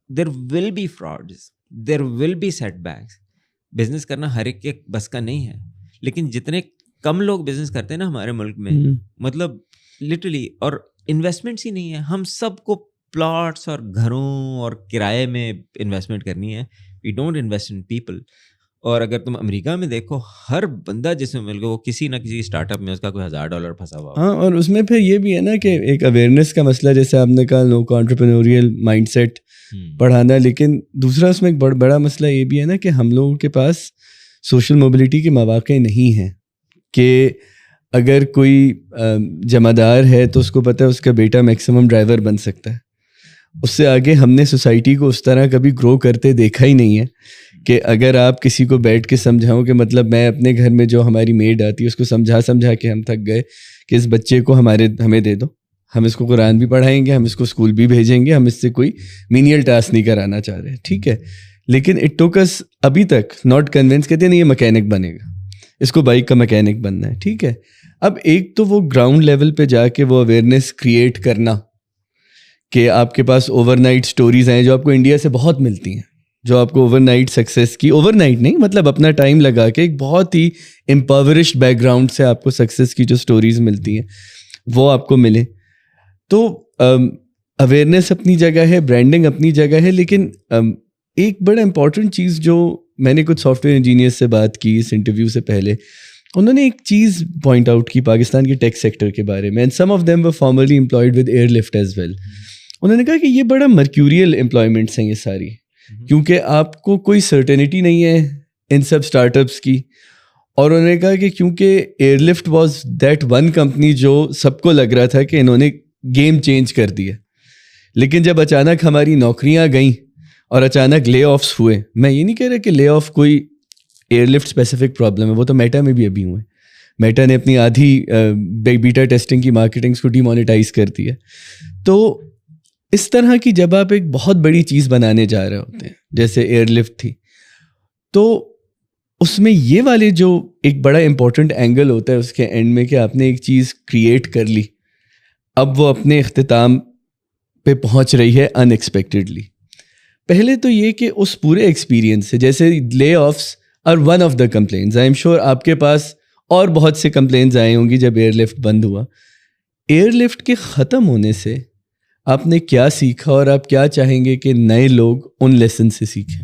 there will be frauds, there will be setbacks. Business کرنا ہر ایک کے بس کا نہیں ہے, لیکن جتنے کم لوگ بزنس کرتے ہیں نا ہمارے ملک میں, مطلب لٹرلی, اور انویسٹمنٹس ہی نہیں ہے. ہم سب کو پلاٹس اور گھروں اور کرائے میں انویسٹمنٹ کرنی ہے. We don't invest in people. اور اگر تم امریکہ میں دیکھو, ہر بندہ جس میں مل گیا وہ کسی نہ کسی اسٹارٹ اپ میں اس کا کوئی $1000 پھنسا ہوا. ہاں, اور اس میں پھر یہ بھی ہے نا کہ ایک اویئرنیس کا مسئلہ, جیسے آپ نے کہا لوگوں کو انٹرپرینوریل مائنڈ سیٹ پڑھانا, لیکن دوسرا اس میں ایک بڑا مسئلہ یہ بھی ہے نا کہ ہم لوگوں کے پاس سوشل موبلٹی کے مواقع نہیں ہیں. کہ اگر کوئی جمعدار ہے تو اس کو پتہ ہے اس کا بیٹا میکسیمم ڈرائیور بن سکتا ہے, اس سے آگے ہم نے سوسائٹی کو اس طرح کبھی گرو کرتے دیکھا ہی نہیں ہے. کہ اگر آپ کسی کو بیٹھ کے سمجھاؤں کہ مطلب میں اپنے گھر میں جو ہماری میڈ آتی ہے اس کو سمجھا کے ہم تھک گئے کہ اس بچے کو ہمیں دے دو, ہم اس کو قرآن بھی پڑھائیں گے, ہم اس کو اسکول بھی بھیجیں گے, ہم اس سے کوئی مینیل ٹاسک نہیں کرانا چاہ رہے, ٹھیک ہے. لیکن اٹ ٹوک اس ابھی تک ناٹ کنونس, کہتے ہیں نہیں یہ مکینک بنے گا, اس کو بائک کا مکینک بننا ہے, ٹھیک ہے. اب ایک تو وہ گراؤنڈ لیول پہ جا کے وہ اویئرنیس کریٹ کرنا کہ آپ کے پاس اوور نائٹ اسٹوریز ہیں جو آپ کو انڈیا سے بہت ملتی ہیں, جو آپ کو اوور نائٹ سکسیس کی, اوور نائٹ نہیں مطلب اپنا ٹائم لگا کے ایک بہت ہی امپاورشڈ بیک گراؤنڈ سے آپ کو سکسیس کی جو اسٹوریز ملتی ہیں وہ آپ کو ملے. تو اویئرنیس اپنی جگہ ہے, برانڈنگ اپنی جگہ ہے, لیکن ایک بڑا امپورٹنٹ چیز جو میں نے کچھ سافٹ ویئر انجینئر سے بات کی اس انٹرویو سے پہلے, انہوں نے ایک چیز پوائنٹ آؤٹ کی پاکستان کے ٹیک سیکٹر کے بارے میں, and some of them were formerly employed with Airlift as well. انہوں نے کہا کہ یہ بڑا مرکیوریل امپلائمنٹس ہیں یہ ساری, کیونکہ آپ کو کوئی سرٹینٹی نہیں ہے ان سب اسٹارٹ اپس کی. اور انہوں نے کہا کہ کیونکہ Airlift was that one company جو سب کو لگ رہا تھا کہ انہوں نے گیم چینج کر دیا, لیکن جب اچانک ہماری نوکریاں گئیں اور اچانک لے آفس ہوئے, میں یہ نہیں کہہ رہا کہ لے آف کوئی ایئر لفٹ اسپیسیفک پرابلم ہے, وہ تو میٹا میں بھی ابھی ہوئے. میٹا نے اپنی آدھی بیٹا ٹیسٹنگ کی مارکیٹنگس کو ڈی مانیٹائز کر دیا. تو اس طرح کی جب آپ ایک بہت بڑی چیز بنانے جا رہے ہوتے ہیں جیسے ایئر لفٹ تھی, تو اس میں یہ والے جو ایک بڑا امپورٹنٹ اینگل ہوتا ہے اس کے اینڈ میں کہ آپ نے ایک چیز کریٹ کر لی, اب وہ اپنے اختتام پہ پہنچ رہی ہے ان ایکسپیکٹڈلی. پہلے تو یہ کہ اس پورے ایکسپیرینس سے, جیسے لے office are one of the compliance, I am sure آپ کے پاس اور بہت سے کمپلینز آئے ہوں گی جب ایئر لفٹ بند ہوا. ایئر لفٹ کے ختم ہونے سے آپ نے کیا سیکھا اور آپ کیا چاہیں گے کہ نئے لوگ ان لیسن سے سیکھیں؟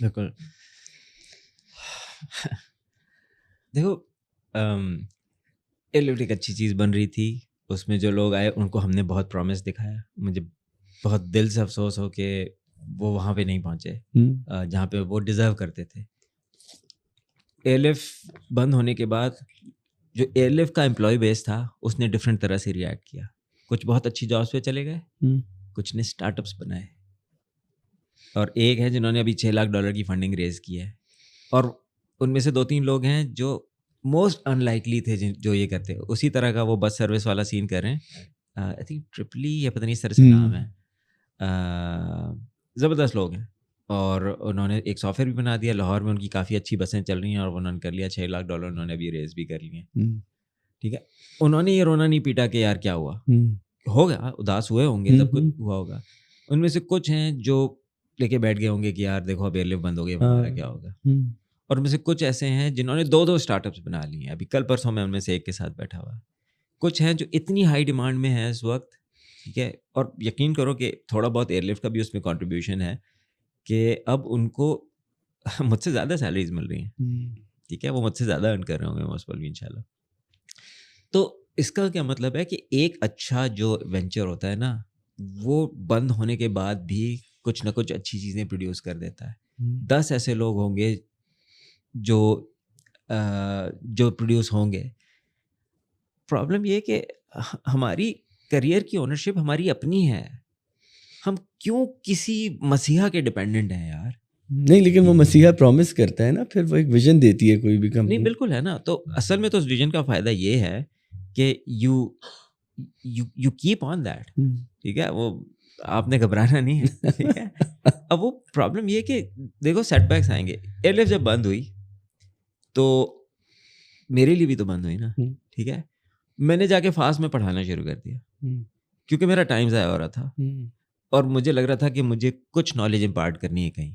بالکل. دیکھو ایئر لفٹ ایک اچھی چیز بن رہی تھی, اس میں جو لوگ آئے ان کو ہم نے بہت پرومس دکھایا. مجھے بہت دل سے افسوس ہو کہ وہ وہاں پہ نہیں پہنچے جہاں پہ وہ ڈیزرو کرتے تھے. ایئر لفٹ بند ہونے کے بعد جو ایئر لفٹ کا امپلائی بیس تھا اس نے ڈفرینٹ طرح سے ریئیکٹ کیا. کچھ بہت اچھی جابس پہ چلے گئے, کچھ نے اسٹارٹ اپس بنائے, اور ایک ہے جنہوں نے ابھی $6 لاکھ کی فنڈنگ ریز کی ہے. اور ان میں سے 2-3 لوگ ہیں جو موسٹ ان لائکلی تھے جو یہ کرتے. اسی طرح کا وہ بس سروس والا سین کر رہے ہیں, آئی تھنک ٹرپلی یا پتہ نہیں اس طرح سے نام ہے. زبردست لوگ ہیں, اور انہوں نے ایک سافٹ ویئر بھی بنا دیا. لاہور میں ان کی کافی اچھی بسیں چل رہی ہیں, اور انہوں نے کر لیا $6 لاکھ انہوں نے ابھی ریز بھی کر لیے ہیں. ٹھیک ہے, انہوں نے یہ رونا نہیں پیٹا کہ یار کیا ہوا. ہوگا, اداس ہوئے ہوں گے, سب کچھ ہوا ہوگا. ان میں سے کچھ ہیں جو لے کے بیٹھ گئے ہوں گے کہ یار دیکھو اب ایئر لفٹ بند ہو گئی, ہمارا کیا ہوگا. اور ان میں سے کچھ ایسے ہیں جنہوں نے 2 اسٹارٹ اپس بنا لی ہیں. ابھی کل پرسوں میں ان میں سے ایک کے ساتھ بیٹھا ہوا. کچھ ہیں جو اتنی ہائی ڈیمانڈ میں ہیں اس وقت, ٹھیک ہے, اور یقین کرو کہ تھوڑا بہت ایئر لفٹ کا بھی اس میں کنٹریبیوشن ہے کہ اب ان کو مجھ سے زیادہ سیلریز مل رہی ہیں. ٹھیک ہے, وہ مجھ سے زیادہ ارن کر رہے ہوں گے موسٹ پروبیبلی انشاءاللہ. تو اس کا کیا مطلب ہے کہ ایک اچھا جو وینچر ہوتا ہے نا, وہ بند ہونے کے بعد بھی کچھ نہ کچھ اچھی چیزیں پروڈیوس کر دیتا ہے. 10 ایسے لوگ ہوں گے جو پروڈیوس ہوں گے. پرابلم یہ کہ ہماری کریئر کی اونرشپ ہماری اپنی ہے. ہم کیوں کسی مسیحا کے ڈپینڈنٹ ہیں یار؟ نہیں, لیکن وہ مسیحا پرومس کرتا ہے نا, پھر وہ ایک ویژن دیتی ہے کوئی بھی کمپنی. نہیں بالکل ہے نا. تو اصل میں تو اس ویژن کا فائدہ یہ ہے کہ یو کیپ آن دیٹ. ٹھیک ہے, وہ آپ نے گھبرانا نہیں ہے. ٹھیک ہے, اب وہ پرابلم یہ کہ دیکھو سیٹ بیکس آئیں گے. ایئر لفٹ جب بند ہوئی تو میرے لیے بھی تو بند ہوئی نا. ٹھیک ہے, میں نے جا کے فاسٹ میں پڑھانا شروع کر دیا کیونکہ میرا ٹائم ضائع ہو رہا تھا, اور مجھے لگ رہا تھا کہ مجھے کچھ نالج امپارٹ کرنی ہے کہیں.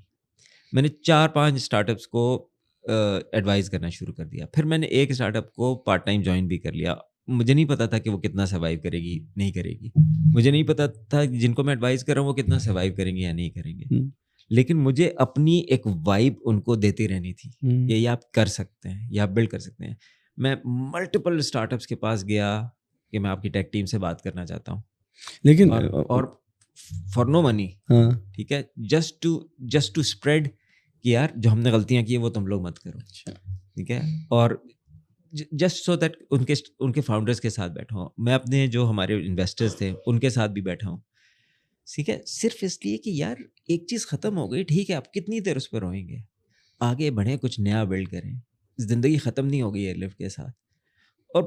میں نے 4-5 اسٹارٹ اپس کو ایڈوائز کرنا شروع کر دیا. پھر میں نے ایک اسٹارٹ اپ کو پارٹ ٹائم جوائن بھی کر لیا. مجھے نہیں پتا تھا کہ وہ کتنا سروائیو کرے گی نہیں کرے گی. مجھے نہیں پتا تھا جن کو میں ایڈوائز کر رہا ہوں وہ کتنا سروائیو کریں گے یا نہیں کریں گے. لیکن مجھے اپنی ایک وائب ان کو دیتی رہنی تھی کہ یہ آپ کر سکتے ہیں, یہ آپ بلڈ کر سکتے ہیں. میں ملٹیپل اسٹارٹ اپس کے پاس گیا کہ میں آپ کی ٹیک ٹیم سے بات کرنا چاہتا ہوں, لیکن اور فار نو منی. ٹھیک ہے, جسٹ ٹو اسپریڈ کہ یار جو ہم نے غلطیاں کی وہ تم لوگ مت کرو. ٹھیک ہے, اور جسٹ سو دیٹ ان کے فاؤنڈرس کے ساتھ بیٹھا ہوں. میں اپنے جو ہمارے انویسٹرز تھے ان کے ساتھ بھی بیٹھا ہوں. ٹھیک ہے, صرف اس لیے کہ یار ایک چیز ختم ہو گئی, ٹھیک ہے, آپ کتنی دیر اس پہ روئیں گے, آگے بڑھیں, کچھ نیا بلڈ کریں. زندگی ختم نہیں ہو گئی ایئر لفٹ کے ساتھ, اور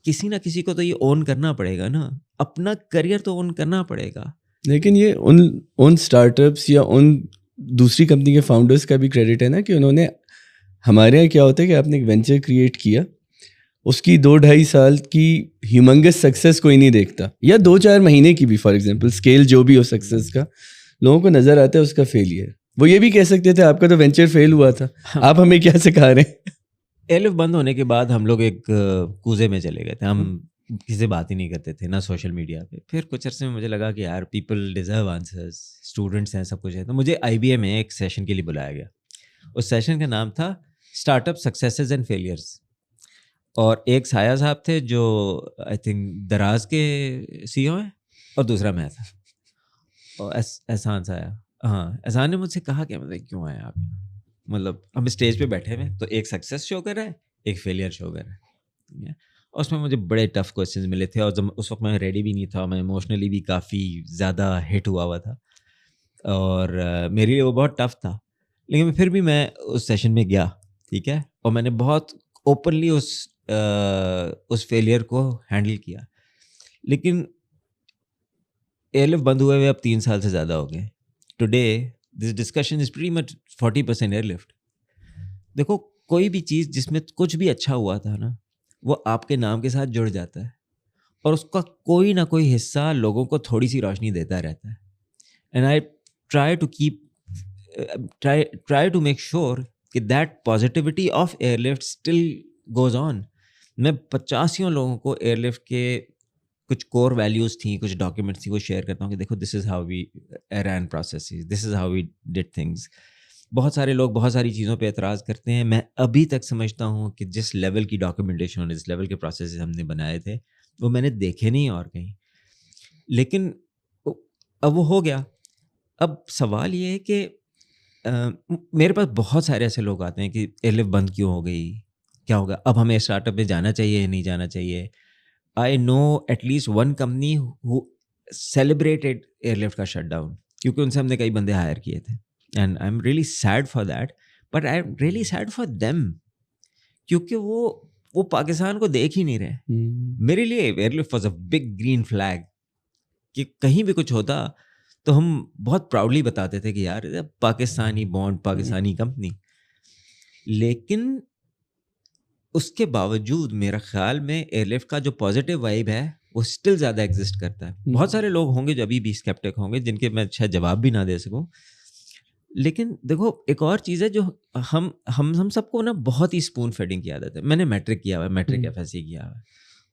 کسی نہ کسی کو تو یہ اون کرنا پڑے گا نا, اپنا کریئر تو اون کرنا پڑے گا. لیکن یہ ان اسٹارٹ اپس یا ان دوسری کمپنی کے فاؤنڈرس کا بھی کریڈٹ ہے نا کہ انہوں نے, ہمارے یہاں کیا ہوتا ہے کہ آپ نے ایک وینچر کریٹ کیا, اس کی 2-2.5 سال کی ہیومنگس سکسیس کوئی نہیں دیکھتا, یا 2-4 مہینے کی بھی, فار ایگزامپل اسکیل جو بھی ہو سکسیس کا, لوگوں کو نظر آتا ہے اس کا فیلئر. وہ یہ بھی کہہ سکتے تھے آپ کا تو وینچر فیل ہوا تھا, آپ ہمیں کیا سکھا رہے ہیں. ایئر لفٹ بند ہونے کے بعد ہم لوگ ایک کوزے میں چلے گئے تھے. ہم کسی سے بات ہی نہیں کرتے تھے, نہ سوشل میڈیا پہ. پھر کچھ عرصے میں مجھے لگا کہ یار پیپل ڈیزرو آنسرز, اسٹوڈنٹس ہیں, سب کچھ ہے. تو مجھے IBA میں ایک سیشن کے لیے بلایا گیا. اس سیشن کا نام تھا start up successes and failures. اور ایک سایہ صاحب تھے جو آئی تھنک دراز کے CEO ہیں, اور دوسرا میں تھا, اور احسان سایہ. ہاں, احسان نے مجھ سے کہا کہ مطلب کیوں آئے آپ یہاں. مطلب ہم اسٹیج پہ بیٹھے ہوئے تو ایک سکسیس شو کر رہا ہے, ایک فیلئر شو کر رہا ہے. اور اس میں مجھے بڑے ٹف کویشچنز ملے تھے, اور اس وقت میں ریڈی بھی نہیں تھا, میں ایموشنلی بھی کافی زیادہ ہٹ ہوا تھا, اور میرے لیے وہ بہت ٹف تھا. لیکن پھر بھی میں اس سیشن میں گیا. ٹھیک ہے, اور میں نے بہت اوپنلی اس فیلئر کو ہینڈل کیا. لیکن ایئر لفٹ بند ہوئے اب 3 سال سے زیادہ ہو گئے. Today this discussion is pretty much 40% Airlift. دیکھو کوئی بھی چیز جس میں کچھ بھی اچھا ہوا تھا نا, وہ آپ کے نام کے ساتھ جڑ جاتا ہے, اور اس کا کوئی نہ کوئی حصہ لوگوں کو تھوڑی سی روشنی دیتا رہتا ہے. And I try to make sure کہ that positivity of Airlift still goes on. میں 85 لوگوں کو ایئر لفٹ کے کچھ کور ویلیوز تھیں, کچھ ڈاکیومنٹس تھیں, وہ شیئر کرتا ہوں کہ دیکھو this is how we ran processes, this is how we did things. بہت سارے لوگ بہت ساری چیزوں پہ اعتراض کرتے ہیں. میں ابھی تک سمجھتا ہوں کہ جس لیول کی ڈاکیومنٹیشن, جس لیول کے پروسیسز ہم نے بنائے تھے وہ میں نے دیکھے نہیں اور کہیں. لیکن اب وہ ہو گیا. اب سوال یہ ہے کہ میرے پاس بہت سارے ایسے لوگ آتے ہیں کہ ایئر لفٹ بند کیوں ہو گئی, کیا ہوگا, اب ہمیں اسٹارٹ اپ میں جانا چاہیے یا نہیں جانا چاہیے. I know at least one company who celebrated Airlift کا شٹ ڈاؤن, کیونکہ ان سے ہم نے کئی بندے ہائر کیے تھے. And I am really sad for that, but I am really sad for them, کیونکہ وہ پاکستان کو دیکھ ہی نہیں رہے. میرے لیے Airlift was a big green flag, کہ کہیں بھی کچھ ہوتا تو ہم بہت پراؤڈلی بتاتے تھے کہ یار پاکستانی بانڈ, پاکستانی کمپنی. لیکن اس کے باوجود میرا خیال میں ایئر لفٹ کا جو پازیٹیو وائب ہے وہ اسٹل زیادہ ایگزسٹ کرتا ہے. بہت سارے لوگ ہوں گے جو ابھی بھی اسکیپٹک ہوں گے, جن کے میں اچھا جواب بھی نہ دے سکوں. لیکن دیکھو ایک اور چیز ہے جو ہم سب کو نا بہت ہی اسپون فیڈنگ کی عادت ہے. میں نے میٹرک کیا ہوا ہے, میٹرک ایف ایس سی کیا ہوا ہے,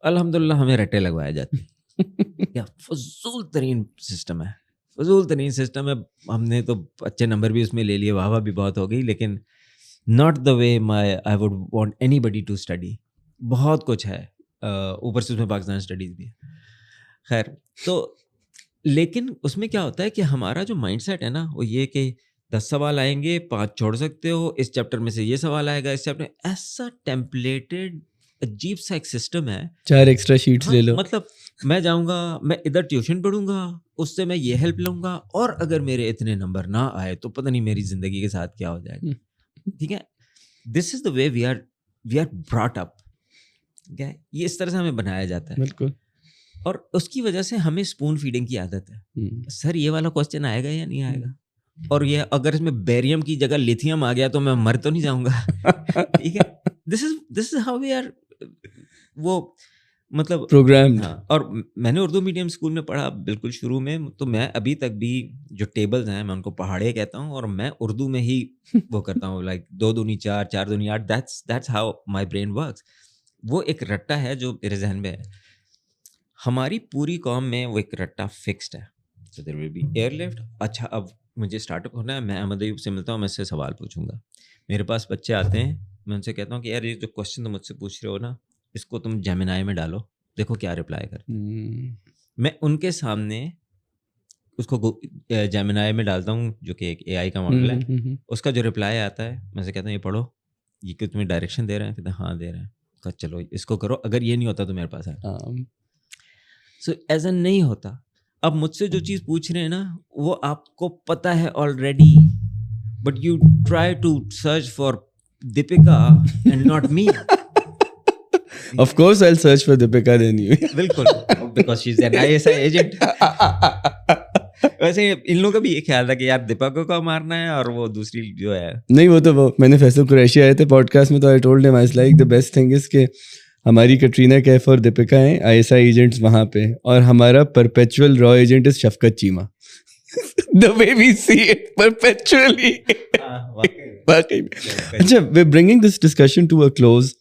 الحمدللہ ہمیں رٹے لگوائے جاتے ہیں. کیا فضول ترین سسٹم ہے, فضول ترین سسٹم ہے. ہم نے تو اچھے نمبر بھی اس میں لے لیے, واہ واہ بھی بہت ہو گئی, لیکن not the way I would want anybody to study. بہت کچھ ہے اوپر سے اس میں پاکستان اسٹڈیز بھی ہے. خیر تو لیکن اس میں کیا ہوتا ہے کہ ہمارا جو مائنڈ سیٹ ہے نا وہ یہ کہ 10 سوال آئیں گے, 5 چھوڑ سکتے ہو, اس چیپٹر میں سے یہ سوال آئے گا, اس چیپٹر ایسا ٹیمپلیٹڈ عجیب سا ایک سسٹم ہے. 4 ایکسٹرا شیٹس لے لو. مطلب میں جاؤں گا, میں ادھر ٹیوشن پڑھوں گا, اس سے میں یہ ہیلپ لوں گا, اور اگر میرے اتنے نمبر نہ آئے تو پتہ نہیں میری زندگی کے ساتھ کیا ہو جائے گا. ٹھیک ہے, دس از دا way we are brought up. ٹھیک ہے, یہ اس طرح سے ہمیں بنایا جاتا ہے. بالکل. اور اس کی وجہ سے ہمیں اسپون فیڈنگ کی عادت ہے. سر یہ والا کوشچن آئے گا یا نہیں آئے گا, اور یہ اگر اس میں بیریم کی جگہ لیتھیم آ گیا تو میں مر تو نہیں جاؤں گا. ٹھیک ہے, دس از ہاؤ وی آر. وہ مطلب پروگرام. اور میں نے اردو میڈیم اسکول میں پڑھا بالکل شروع میں, تو میں ابھی تک بھی جو ٹیبلز ہیں میں ان کو پہاڑے کہتا ہوں, اور میں اردو میں ہی وہ کرتا ہوں, like 2 Dhoni 4, 4 Dhoni 8. That's how my brain works. وہ ایک رٹا ہے جو میرے ذہن میں ہے. ہماری پوری قوم میں وہ ایک رٹا فکسڈ ہے. So there will be airlift. اچھا اب مجھے اسٹارٹ اپ ہونا ہے, میں احمد ایوب سے ملتا ہوں, میں اس سے سوال پوچھوں گا. میرے پاس بچے آتے ہیں, میں ان سے کہتا ہوں کہ یار یہ جو کوشچن تم مجھ سے پوچھ رہے ہو نا, اس کو تم جیمنائی میں ڈالو, دیکھو کیا رپلائی کرتے. میں ان کے سامنے اس کو جیمنائی میں ڈالتا ہوں, جو کہ ایک اے آئی کا ماڈل ہے. اس کا جو رپلائی آتا ہے میں سے کہتا ہوں یہ پڑھو, یہ کہ تمہیں ڈائریکشن دے رہے ہیں. کہتے ہیں ہاں دے رہے ہیں. کہا چلو اس کو کرو, اگر یہ نہیں ہوتا تو میرے پاس ہے. سو ایسا نہیں ہوتا. اب مجھ سے جو چیز پوچھ رہے ہیں نا وہ آپ کو پتہ ہے already, but you try to search for Deepika and not me. Of course I'll search for Deepika then you. بالکل, because she's an ISI agent. ویسے ان لوگوں کا بھی یہ خیال تھا کہ یار دیپیکا کو مارنا ہے, اور وہ دوسری جو ہے نہیں, وہ تو میں نے فیصل قریشی آئے تھے پوڈ کاسٹ میں, تو I told him I was like the best thing is کہ ہماری کٹرینہ کیف اور دیپیکا ہیں ISI ایجنٹس وہاں پہ, اور ہمارا perpetual raw agent is شفقت Cheema. The way we see it perpetually. واقعی. اچھا, we're bringing this discussion to a close.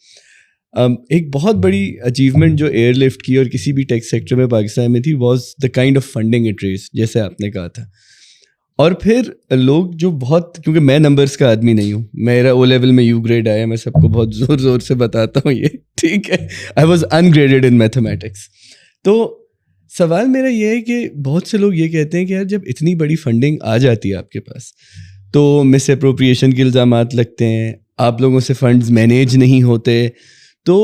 ایک بہت بڑی اچیومنٹ جو ایئر لفٹ کی اور کسی بھی ٹیک سیکٹر میں پاکستان میں تھی was the kind of funding it raise, جیسے آپ نے کہا تھا. اور پھر لوگ جو بہت, کیونکہ میں نمبرس کا آدمی نہیں ہوں, میرا او لیول میں یو گریڈ آیا, میں سب کو بہت زور زور سے بتاتا ہوں یہ, ٹھیک ہے, I was in graded in mathematics. تو سوال میرا یہ ہے کہ بہت سے لوگ یہ کہتے ہیں کہ یار جب اتنی بڑی فنڈنگ آ جاتی ہے آپ کے پاس تو مس اپروپریشن کے الزامات لگتے ہیں, آپ لوگوں سے فنڈز مینیج نہیں ہوتے. تو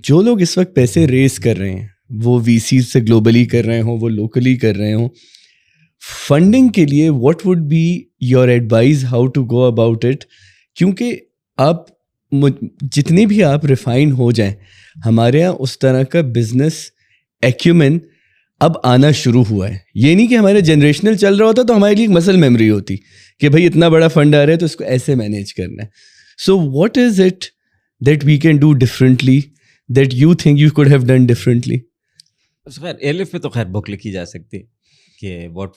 جو لوگ اس وقت پیسے ریز کر رہے ہیں, وہ وی سیز سے گلوبلی کر رہے ہوں, وہ لوکلی کر رہے ہوں, فنڈنگ کے لیے what would be your advice how to go about it? کیونکہ آپ جتنی بھی آپ ریفائن ہو جائیں, ہمارے یہاں اس طرح کا بزنس ایکیومن اب آنا شروع ہوا ہے. یہ نہیں کہ ہمارے جنریشنل چل رہا ہوتا تو ہمارے لیے ایک مسل میموری ہوتی کہ بھائی اتنا بڑا فنڈ آ رہا ہے تو اس کو ایسے مینیج کرنا ہے. So what is it that we can do differently, that you think you could have done differently? خیر ایئر لفٹ پہ تو خیر بک لکھی جا سکتی کہ what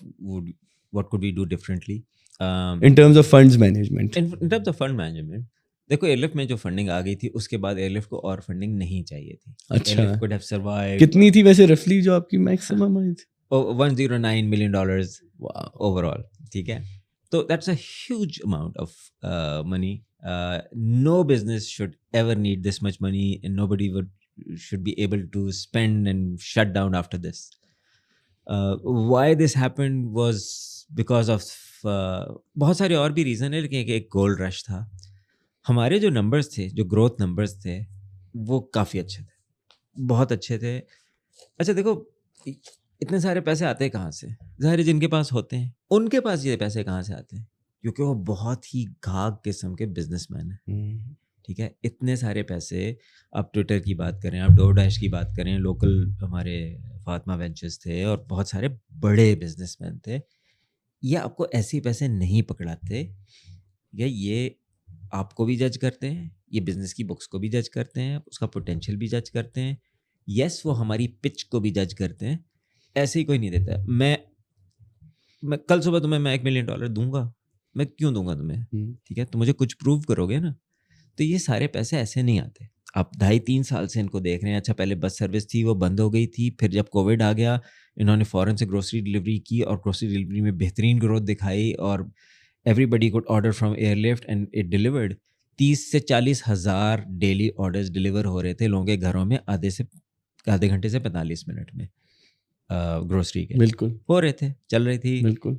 could we do differently in terms of funds management. In terms of fund management, دیکھو year lift میں جو فنڈنگ آ گئی تھی اس کے بعد ایئر لفٹ کو اور فنڈنگ نہیں چاہیے تھی. اچھا, کتنی تھی ویسے رفلی جو آپ کی میکسیمم آئی تھی؟ $109 million اوور آل. ٹھیک ہے, تو that's a huge amount of money. No business should ever need this much money and nobody should be able to spend and shut down after this. Why this happened was because of بہت سارے اور بھی reason ہے, لیکن ایک gold رش تھا. ہمارے جو نمبرز تھے, جو گروتھ نمبرز تھے, وہ کافی اچھے تھے, بہت اچھے تھے. اچھا دیکھو, اتنے سارے پیسے آتے ہیں کہاں سے؟ ظاہر جن کے پاس ہوتے ہیں ان کے پاس یہ پیسے کہاں سے آتے ہیں؟ کیونکہ وہ بہت ہی گھاگ قسم کے بزنس مین ہیں. ٹھیک ہے, اتنے سارے پیسے, آپ ٹویٹر کی بات کریں, آپ ڈور ڈیش کی بات کریں, لوکل ہمارے فاطمہ وینچرز تھے اور بہت سارے بڑے بزنس مین تھے, یہ آپ کو ایسے پیسے نہیں پکڑاتے. یہ آپ کو بھی جج کرتے ہیں, یہ بزنس کی بکس کو بھی جج کرتے ہیں, اس کا پوٹینشیل بھی جج کرتے ہیں. یس, وہ ہماری پچ کو بھی جج کرتے ہیں. ایسے ہی کوئی نہیں دیتا. میں کل صبح تمہیں میں $1 million دوں گا, میں کیوں دوں گا تمہیں؟ ٹھیک ہے, تو مجھے کچھ پروو کرو گے نا. تو یہ سارے پیسے ایسے نہیں آتے. آپ 2.5-3 سال سے ان کو دیکھ رہے ہیں. اچھا, پہلے بس سروس تھی, وہ بند ہو گئی تھی. پھر جب کووڈ آ گیا, انہوں نے فوراً سے گروسری ڈلیوری کی اور گروسری ڈلیوری میں بہترین گروتھ دکھائی اور everybody could order from Airlift and it delivered. 30 سے 40 ہزار ڈیلی آرڈرز ڈلیور ہو رہے تھے لوگوں کے گھروں میں آدھے گھنٹے سے 45 منٹ میں. گروسری کے بالکل ہو رہے تھے, چل رہی تھی. بالکل,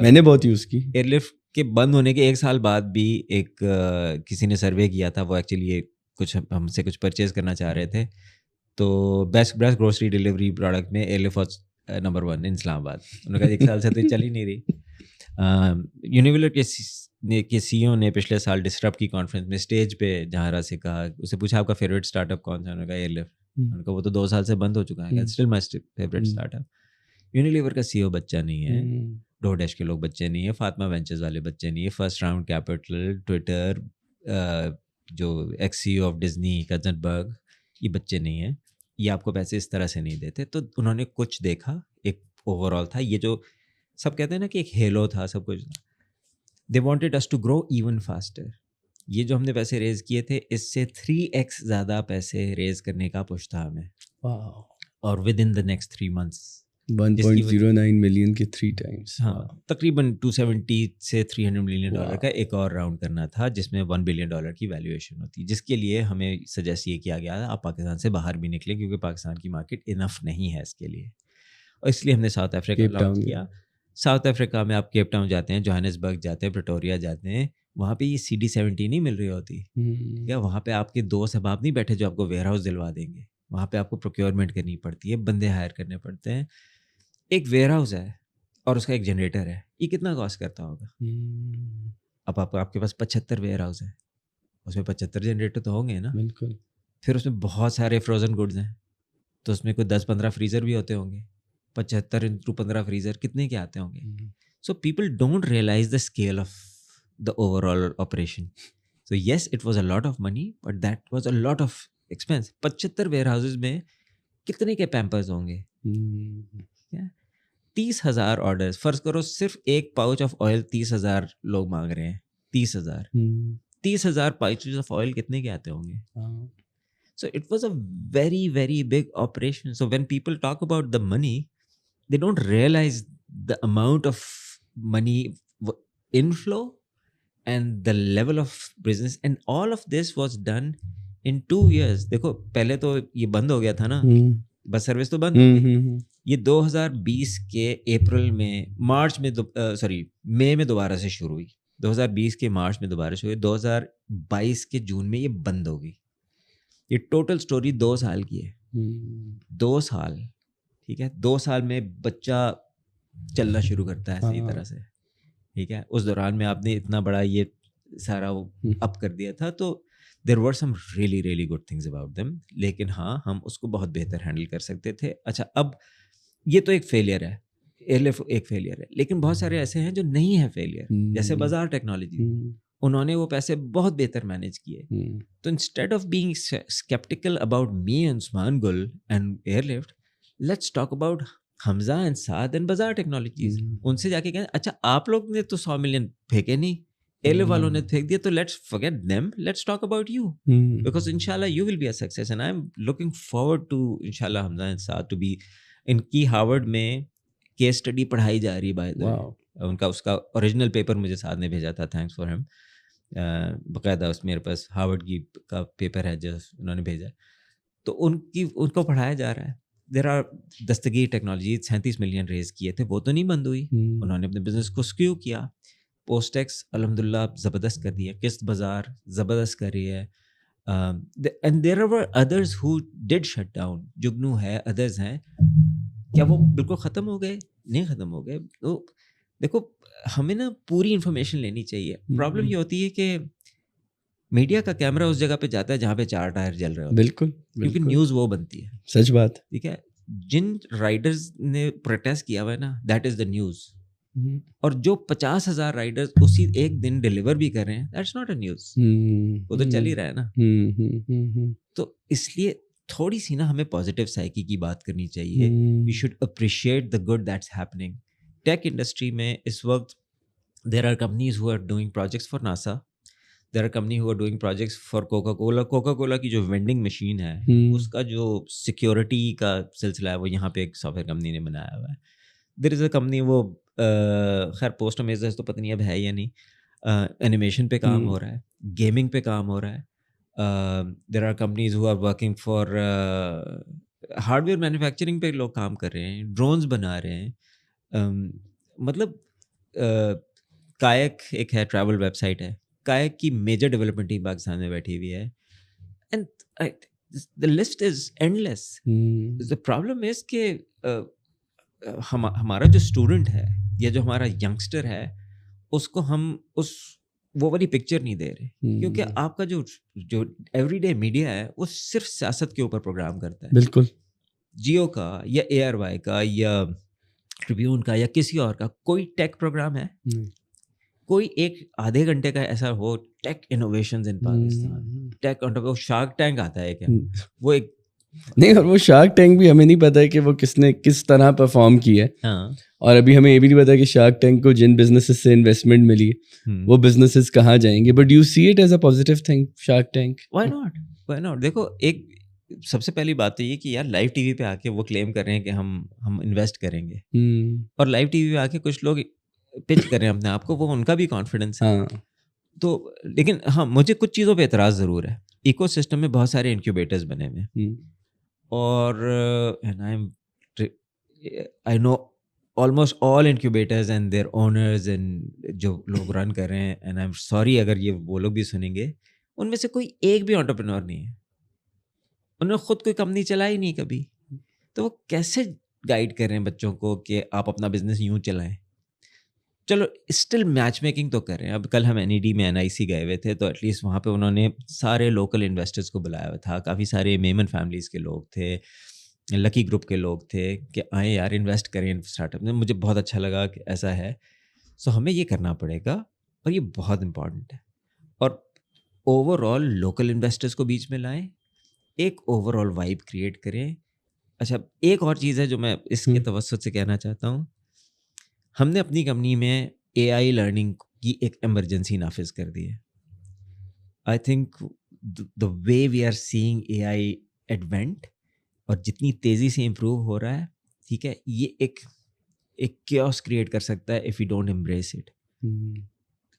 میں نے بہت یوز کی. ایئر لفٹ کے بند ہونے کے 1 سال بعد بھی ایک کسی نے سروے کیا تھا, وہ ایکچولی کچھ ہم سے کچھ پرچیز کرنا چاہ رہے تھے, تو بیسٹ گروسری ڈلیوری پروڈکٹ میں ایئر لفٹ واز نمبر 1 ان اسلام آباد. انہوں نے کہا 1 سال سے تو چل ہی نہیں رہی. یونیولر کے سی او نے پچھلے سال ڈسٹرپ کی کانفرنس میں اسٹیج پہ جہاں سے کہا, اسے پوچھا آپ کا فیوریٹ اسٹارٹ اپ کون سا؟ انہوں نے کہا ایئر لفٹ. انہوں نے کہا وہ تو 2 سال سے بند ہو چکا ہے, still my favourite start up. Unilever کا سی او بچہ نہیں ہے, ڈور ڈیش کے لوگ بچے نہیں ہیں, فاطمہ وینچرز والے بچے نہیں ہیں, فرسٹ راؤنڈ کیپٹل, ٹویٹر, جو ex CEO of Disney Katzenberg, یہ بچے نہیں ہیں. یہ آپ کو پیسے اس طرح سے نہیں دیتے. تو انہوں نے کچھ دیکھا, ایک اوور آل تھا, یہ جو سب کہتے ہیں نا کہ ایک ہیلو تھا سب کچھ. They wanted us to grow even faster. یہ جو ہم نے پیسے ریز کیے تھے, اس سے 3x زیادہ پیسے ریز کرنے کا پش تھا ہمیں, اور with in the next 3 months 1.09 million کے 3 times. ہاں, تقریباً $270 سے $300 ملین کا ایک اور راؤنڈ کرنا تھا, جس میں $1 billion کی ویلیویشن ہوتی, جس کے لیے ہمیں سجیسٹ یہ کیا گیا آپ پاکستان سے باہر بھی نکلیں, کیونکہ پاکستان کی مارکیٹ انف نہیں ہے اس کے لیے. اور اس لیے ہم نے ساؤتھ افریقہ لانچ کیا. ساؤتھ افریقہ میں آپ کیپ ٹاؤن جاتے ہیں, جوہانسبرگ جاتے ہیں, پریٹوریا جاتے ہیں, وہاں پہ یہ CD70 نہیں مل رہی ہوتی, یا وہاں پہ آپ کے دوست احباب نہیں بیٹھے جو آپ کو ویئر ہاؤس دلوا دیں گے. وہاں پہ آپ کو پروکیورمنٹ کرنی پڑتی ہے, بندے ہائر کرنے پڑتے ہیں. ایک ویئر ہاؤس ہے اور اس کا ایک جنریٹر ہے, یہ کتنا کاسٹ کرتا ہوگا؟ اب آپ کے پاس 75 ویئر ہاؤس ہیں, اس میں 75 جنریٹر تو ہوں گے نا. بالکل. پھر اس میں بہت سارے فروزن گڈز ہیں, تو اس میں کوئی 10-15 فریزر بھی ہوتے ہوں گے. 75x15 فریزر کتنے کے آتے ہوں گے؟ So people don't realize the scale of the overall operation. So yes, it was a lot of money, but that was a lot of expense. 75 warehouses میں کتنے کے پیمپرز ہوں گے؟ 30,000 آرڈرز. فرض کرو صرف ایک پاؤچ آف آئل 30,000 لوگ مانگ رہے ہیں. 30,000 پاؤچز آف آئل کتنے کے آتے ہوں گے؟ So it was a very, very big operation. So when people talk about the money, they don't realize the amount of money inflow and the level of business. And all of this was done in 2 years. دیکھو پہلے تو یہ بند ہو گیا تھا نا, bus service تو بند ہو گئی. یہ 2020 کے اپریل میں, مارچ میں, مئی میں دوبارہ سے شروع ہوئی. 2020 کے مارچ میں دوبارہ شروع ہوئی. 2022 کے جون میں یہ بند ہو گئی. یہ ٹوٹل سٹوری 2 سال کی ہے. 2 سال, ٹھیک ہے. 2 سال میں بچہ چلنا شروع کرتا ہے صحیح طرح سے, ٹھیک ہے. اس دوران میں آپ نے اتنا بڑا یہ سارا اپ کر دیا تھا. تو there were some really really good things about them, لیکن ہاں ہم اس کو بہت بہتر ہینڈل کر سکتے تھے. اچھا, اب یہ تو ایک فیلئر ہے, ایئرلفٹ ایک فیلئر ہے, لیکن بہت سارے ایسے ہیں جو نہیں ہیں فیلئر, جیسے بازار ٹیکنالوجی. انہوں نے وہ پیسے بہت بہتر مینیج کیے. تو instead of being skeptical about me and Usman Gul and Airlift, let's talk about Hamza and Saad and Bazaar Technologies. ان سے جا کے کہیں اچھا آپ لوگ نے تو 100 ملین پھینکے نہیں, A-level والوں نے پھینک دیا, تو let's forget them, let's talk about you, because inshallah you will be a success, and I'm looking forward to inshallah Hamza and Saad to be. ان کی ہارورڈ میں کیس اسٹڈی پڑھائی جا رہی ہے بائی دا وے. ان کا اس کا اوریجنل پیپر مجھے ساتھ نے بھیجا تھا, تھینکس فار ہیم. باقاعدہ اس میرے پاس ہارورڈ کی کا پیپر ہے جو انہوں نے بھیجا, تو ان کو پڑھایا جا رہا ہے. There are Dastgir technology 37 million raise کیے تھے, وہ تو نہیں بند ہوئی. انہوں نے اپنے بزنس کو اسکیو کیا. پوسٹ ٹیکس الحمد للہ زبردست کر دی ہے, قسط بازار زبردست کر رہی ہے. And there are others who did shut down, Jugnu ہے, ادرز ہیں. کیا وہ بالکل ختم ہو گئے؟ نہیں ختم ہو گئے. تو دیکھو ہمیں نا پوری انفارمیشن لینی چاہیے. پرابلم یہ ہوتی ہے کہ میڈیا کا کیمرہ اس جگہ پہ جاتا ہے جہاں پہ 4 ٹائر جل رہے ہوتے ہیں. بالکل, کیونکہ نیوز وہ بنتی ہے. سچ بات. ٹھیک ہے, جن رائڈرز نے پروٹیسٹ کیا ہوا ہے نا, دیٹ از دا نیوز. اور جو 50,000 رائڈرز اسی ایک دن ڈیلیور بھی کر رہے ہیں, دیٹس ناٹ اے نیوز. وہ تو چل ہی رہا ہے نا. تو اس لیے تھوڑی سی نا ہمیں پازیٹیو سائیکی کی بات کرنی چاہیے. We should appreciate the good that's happening. Tech industry میں اس وقت there are companies who are doing projects for NASA, there are company who are doing projects for Coca Cola. Coca Cola کی جو vending machine ہے اس کا جو security کا سلسلہ ہے وہ یہاں پہ ایک سافٹ ویئر کمپنی نے بنایا ہوا ہے. دیر از اے کمپنی, وہ خیر پوسٹ امیزرز تو پتہ نہیں اب ہے یا نہیں, اینیمیشن پہ کام ہو رہا ہے, گیمنگ پہ کام ہو رہا ہے. There are companies who are working for hardware manufacturing پہ لوگ کام کر رہے ہیں, ڈرونز بنا رہے ہیں. مطلب کائک ایک ہے, ٹریول ویب سائٹ ہے, کائک کی میجر ڈیولپمنٹ ٹیم پاکستان میں بیٹھی ہوئی ہے. And the list is endless. The problem is کہ ہمارا جو اسٹوڈنٹ ہے یا جو ہمارا ینگسٹر ہے اس کو ہم وہ والی پکچر نہیں دے رہے, کیونکہ آپ کا جو ایوری ڈے میڈیا ہے وہ صرف سیاست کے اوپر پروگرام کرتا ہے. بالکل. جیو کا یا ARY کا یا ٹریبیون کا یا کسی اور کا کوئی ٹیک پروگرام ہے؟ کوئی ایک آدھے گھنٹے کا ایسا ہو, ٹیک انوویشنز ان پاکستان, ٹیک شارک ٹینک آتا ہے کیا, وہ ایک نہیں, اور وہ شارک ٹینک بھی ہمیں نہیں پتا ہے کہ وہ کس نے کس طرح پرفارم کی ہے. اور ابھی ہمیں یہ بھی نہیں پتا کہ شارک ٹینک کو جن بزنسز سے انویسٹمنٹ ملی وہ بزنسز کہاں جائیں گے. But you see it as a positive thing, Shark Tank. Why not. دیکھو ایک سب سے پہلی بات تو یہ کہ یار لائیو ٹی وی پہ آ کے وہ کلیم کر رہے ہیں کہ ہم انویسٹ کریں گے, اور لائیو ٹی وی پہ آ کے کچھ لوگ پچ کر رہے ہیں اپنے آپ کو, وہ ان کا بھی کانفیڈنس ہے. تو لیکن ہاں مجھے کچھ چیزوں پہ اعتراض ضرور ہے. ایکو سسٹم میں بہت سارے انکیوبیٹرز بنے ہوئے ہیں, اور I know almost all incubators and their owners and جو لوگ رن کر رہے ہیں, and I'm sorry اگر یہ وہ لوگ بھی سنیں گے, ان میں سے کوئی ایک بھی انٹرپرینور نہیں ہے. انہوں نے خود کوئی کمپنی چلائی نہیں کبھی, تو وہ کیسے گائیڈ کر رہے ہیں بچوں کو کہ آپ اپنا بزنس یوں چلائیں. چلو اسٹل میچ میکنگ تو کر رہے ہیں. اب کل ہم NED میں NIC گئے ہوئے تھے, تو ایٹ لیسٹ وہاں پہ انہوں نے سارے لوکل انویسٹرز کو بلایا ہوا تھا. کافی سارے میمن فیملیز کے لوگ تھے, لکی گروپ کے لوگ تھے کہ آئیں یار انویسٹ کریں اسٹارٹ اپ میں. مجھے بہت اچھا لگا کہ ایسا ہے. سو ہمیں یہ کرنا پڑے گا, اور یہ بہت امپورٹنٹ ہے. اور اوور آل لوکل انویسٹرز کو بیچ میں لائیں, ایک اوور آل وائب کریٹ کریں. اچھا ایک اور چیز ہے جو میں اس کے توسط سے کہنا چاہتا ہوں, ہم نے اپنی کمپنی میں AI لرننگ کی ایک ایمرجنسی نافذ کر دی ہے. I think the way we are seeing AI advent اور جتنی تیزی سے امپروو ہو رہا ہے, ٹھیک ہے, یہ ایک کیوس کریٹ کر سکتا ہے if you don't embrace it.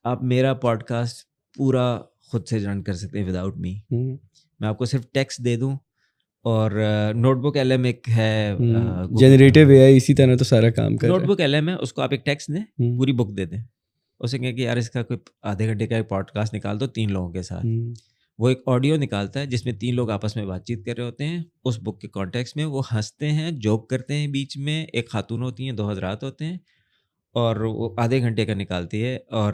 آپ میرا پوڈ کاسٹ پورا خود سے رن کر سکتے ہیں وداؤٹ می. میں آپ کو صرف ٹیکسٹ دے دوں, اور نوٹ بک LM ایک ہے جنریٹیو AI, اسی طرح تو سارا کام کر رہا ہے. نوٹ بک LM ہے, اس کو آپ ایک ٹیکسٹ دیں, پوری بک دے دیں, اسے کہیں کہ یار اس کا کوئی آدھے گھنٹے کا ایک پوڈ کاسٹ نکال دو 3 لوگوں کے ساتھ. وہ ایک آڈیو نکالتا ہے جس میں 3 لوگ آپس میں بات چیت کر رہے ہوتے ہیں. اس بک کے کانٹیکسٹ میں وہ ہنستے ہیں, جوک کرتے ہیں, بیچ میں ایک خاتون ہوتی ہیں, 2 حضرات ہوتے ہیں, اور وہ آدھے گھنٹے کا نکالتی ہے, اور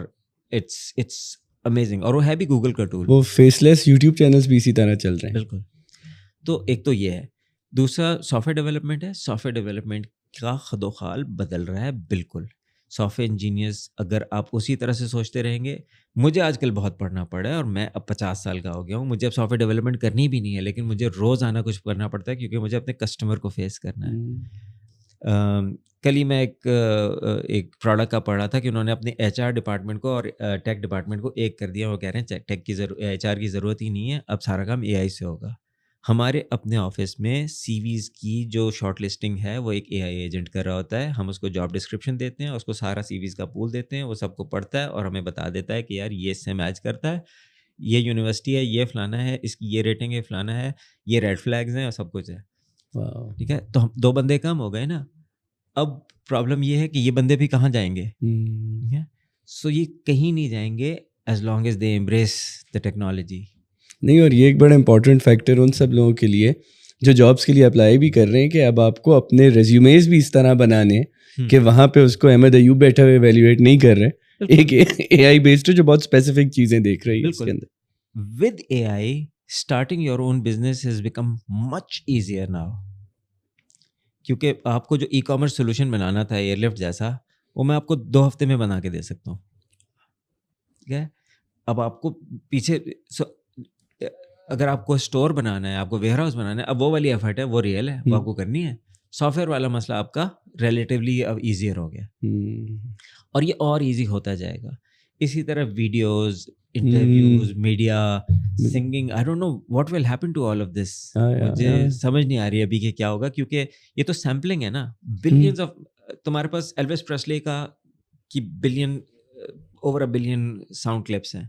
اٹس امیزنگ. اور وہ ہے بھی گوگل کا ٹول. وہ فیس لیس یوٹیوب چینلز بھی اسی طرح چل رہے ہیں. بالکل. تو ایک تو یہ ہے. دوسرا سافٹ ویئر ڈیولپمنٹ ہے. سافٹ ویئر ڈیولپمنٹ کا خد و خال بدل رہا ہے بالکل. سافٹ ویئر انجینئرز اگر آپ اسی طرح سے سوچتے رہیں گے, مجھے آج کل بہت پڑھنا پڑا ہے, اور میں اب 50 سال کا ہو گیا ہوں, مجھے اب سافٹ ویئر ڈیولپمنٹ کرنی بھی نہیں ہے, لیکن مجھے روز آنا کچھ کرنا پڑتا ہے کیونکہ مجھے اپنے کسٹمر کو فیس کرنا ہے. کل ہی میں ایک پروڈکٹ کا پڑھ رہا تھا کہ انہوں نے اپنے ایچ آر ڈپارٹمنٹ کو اور ٹیک ڈپارٹمنٹ کو ایک کر دیا. وہ کہہ رہے ہیں ٹیک کی ایچ آر کی ضرورت ہی نہیں ہے, اب سارا کام اے آئی سے ہوگا. ہمارے اپنے آفس میں سی ویز کی جو شارٹ لسٹنگ ہے وہ ایک اے آئی ایجنٹ کر رہا ہوتا ہے. ہم اس کو جاب ڈسکرپشن دیتے ہیں, اس کو سارا سی ویز کا پول دیتے ہیں, وہ سب کو پڑھتا ہے اور ہمیں بتا دیتا ہے کہ یار یہ اس سے میچ کرتا ہے, یہ یونیورسٹی ہے, یہ فلانا ہے, اس کی یہ ریٹنگ ہے, فلانا ہے, یہ ریڈ فلیگز ہیں اور سب کچھ ہے. ٹھیک ہے, تو 2 بندے کم ہو گئے نا. اب پرابلم یہ ہے کہ یہ بندے بھی کہاں جائیں گے؟ سو یہ کہیں نہیں جائیں گے as long as they embrace the technology. نہیں, اور یہ ایک بڑا امپورٹنٹ فیکٹر ان سب لوگوں کے لیے جو جابس کے لیے اپلائی بھی کر رہے ہیں کہ اب آپ کو اپنے ریزیومیز بھی اس طرح بنانے ہیں کہ وہاں پہ اس کو احمد ایوب بیٹھا ہوئے ایویلیویٹ نہیں کر رہے, ایک اے آئی بیسڈ جو بہت اسپیسیفک چیزیں دیکھ رہی ہے اس کے اندر. With A I starting your own business has become much easier now, کیونکہ آپ کو جو ای کامرس سولوشن بنانا تھا ایئر لفٹ جیسا, وہ میں آپ کو 2 ہفتے میں بنا کے دے سکتا ہوں. ٹھیک ہے, اب آپ کو پیچھے اگر آپ کو اسٹور بنانا ہے, آپ کو ویئر ہاؤس بنانا ہے, اب وہ والی ایفرٹ ہے, وہ ریئل ہے, وہ آپ کو کرنی ہے. سافٹ ویئر والا مسئلہ آپ کا ریلیٹیولی اب ایزیئر ہو گیا, اور یہ اور ایزی ہوتا جائے گا. اسی طرح videos, interviews, media, singing, I don't know what will happen to all of this. مجھے سمجھ نہیں آ رہی ابھی کہ کیا ہوگا, کیونکہ یہ تو سیمپلنگ ہے نا. بلینز آف, تمہارے پاس ایلوس پریسلی کی billion, over a billion sound clips ہیں.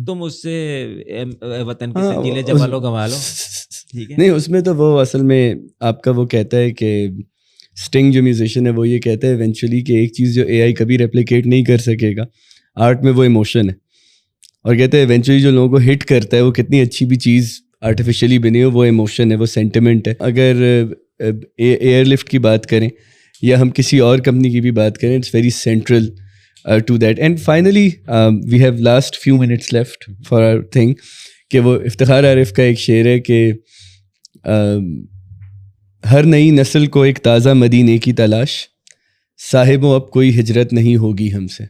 تم اس سے وطن کے سنجیلے جما لو, گوا لو. ٹھیک ہے, نہیں اس میں تو وہ اصل میں آپ کا وہ کہتا ہے کہ اسٹنگ جو میوزیشین ہے وہ یہ کہتا ہے ایونچولی کہ ایک چیز جو اے آئی کبھی ریپلیکیٹ نہیں کر سکے گا آرٹ میں, وہ ایموشن ہے. اور کہتے ہیں ایونچولی جو لوگوں کو ہٹ کرتا ہے, وہ کتنی اچھی بھی چیز آرٹیفیشلی بنی ہو, وہ ایموشن ہے, وہ سینٹیمنٹ ہے. اگر ایئر لفٹ کی بات کریں یا ہم کسی اور کمپنی کی بھی بات کریں, it's very central to that. And finally we have last few minutes left for our thing, کہ وہ افتخار عارف کا ایک شعر ہے کہ ہر نئی نسل کو ایک تازہ مدینے کی تلاش, صاحبوں اب کوئی ہجرت نہیں ہوگی ہم سے.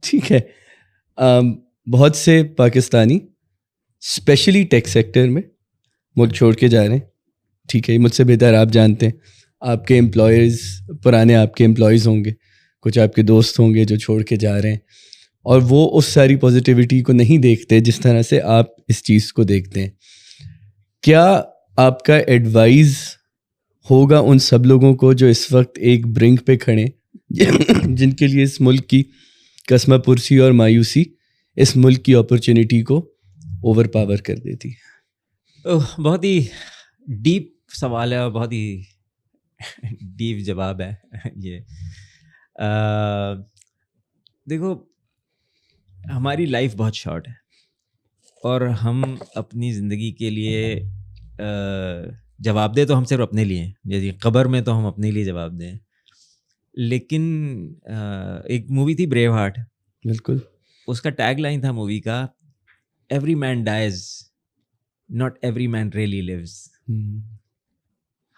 ٹھیک ہے, بہت سے پاکستانی اسپیشلی ٹیک سیکٹر میں ملک چھوڑ کے جا رہے ہیں. ٹھیک ہے, مجھ سے بہتر آپ جانتے ہیں, آپ کے امپلائیز پرانے آپ کے امپلائیز ہوں گے, کچھ آپ کے دوست ہوں گے جو چھوڑ کے جا رہے ہیں, اور وہ اس ساری پازیٹیوٹی کو نہیں دیکھتے جس طرح سے آپ اس چیز کو دیکھتے ہیں. کیا آپ کا ایڈوائز ہوگا ان سب لوگوں کو جو اس وقت ایک برنک پہ کھڑے, جن کے لیے اس ملک کی قسمہ پرسی اور مایوسی اس ملک کی اپرچونیٹی کو اوور پاور کر دیتی ہے؟ بہت ہی ڈیپ سوال ہے اور بہت ہی ڈیپ جواب ہے یہ. دیکھو, ہماری لائف بہت شارٹ ہے اور ہم اپنی زندگی کے لیے جواب دیں تو ہم صرف اپنے لیے ہیں, جیسے قبر میں تو ہم اپنے لیے جواب دیں. لیکن ایک مووی تھی بریو ہارٹ, بالکل, اس کا ٹیگ لائن تھا مووی کا, every man dies not every man really lives.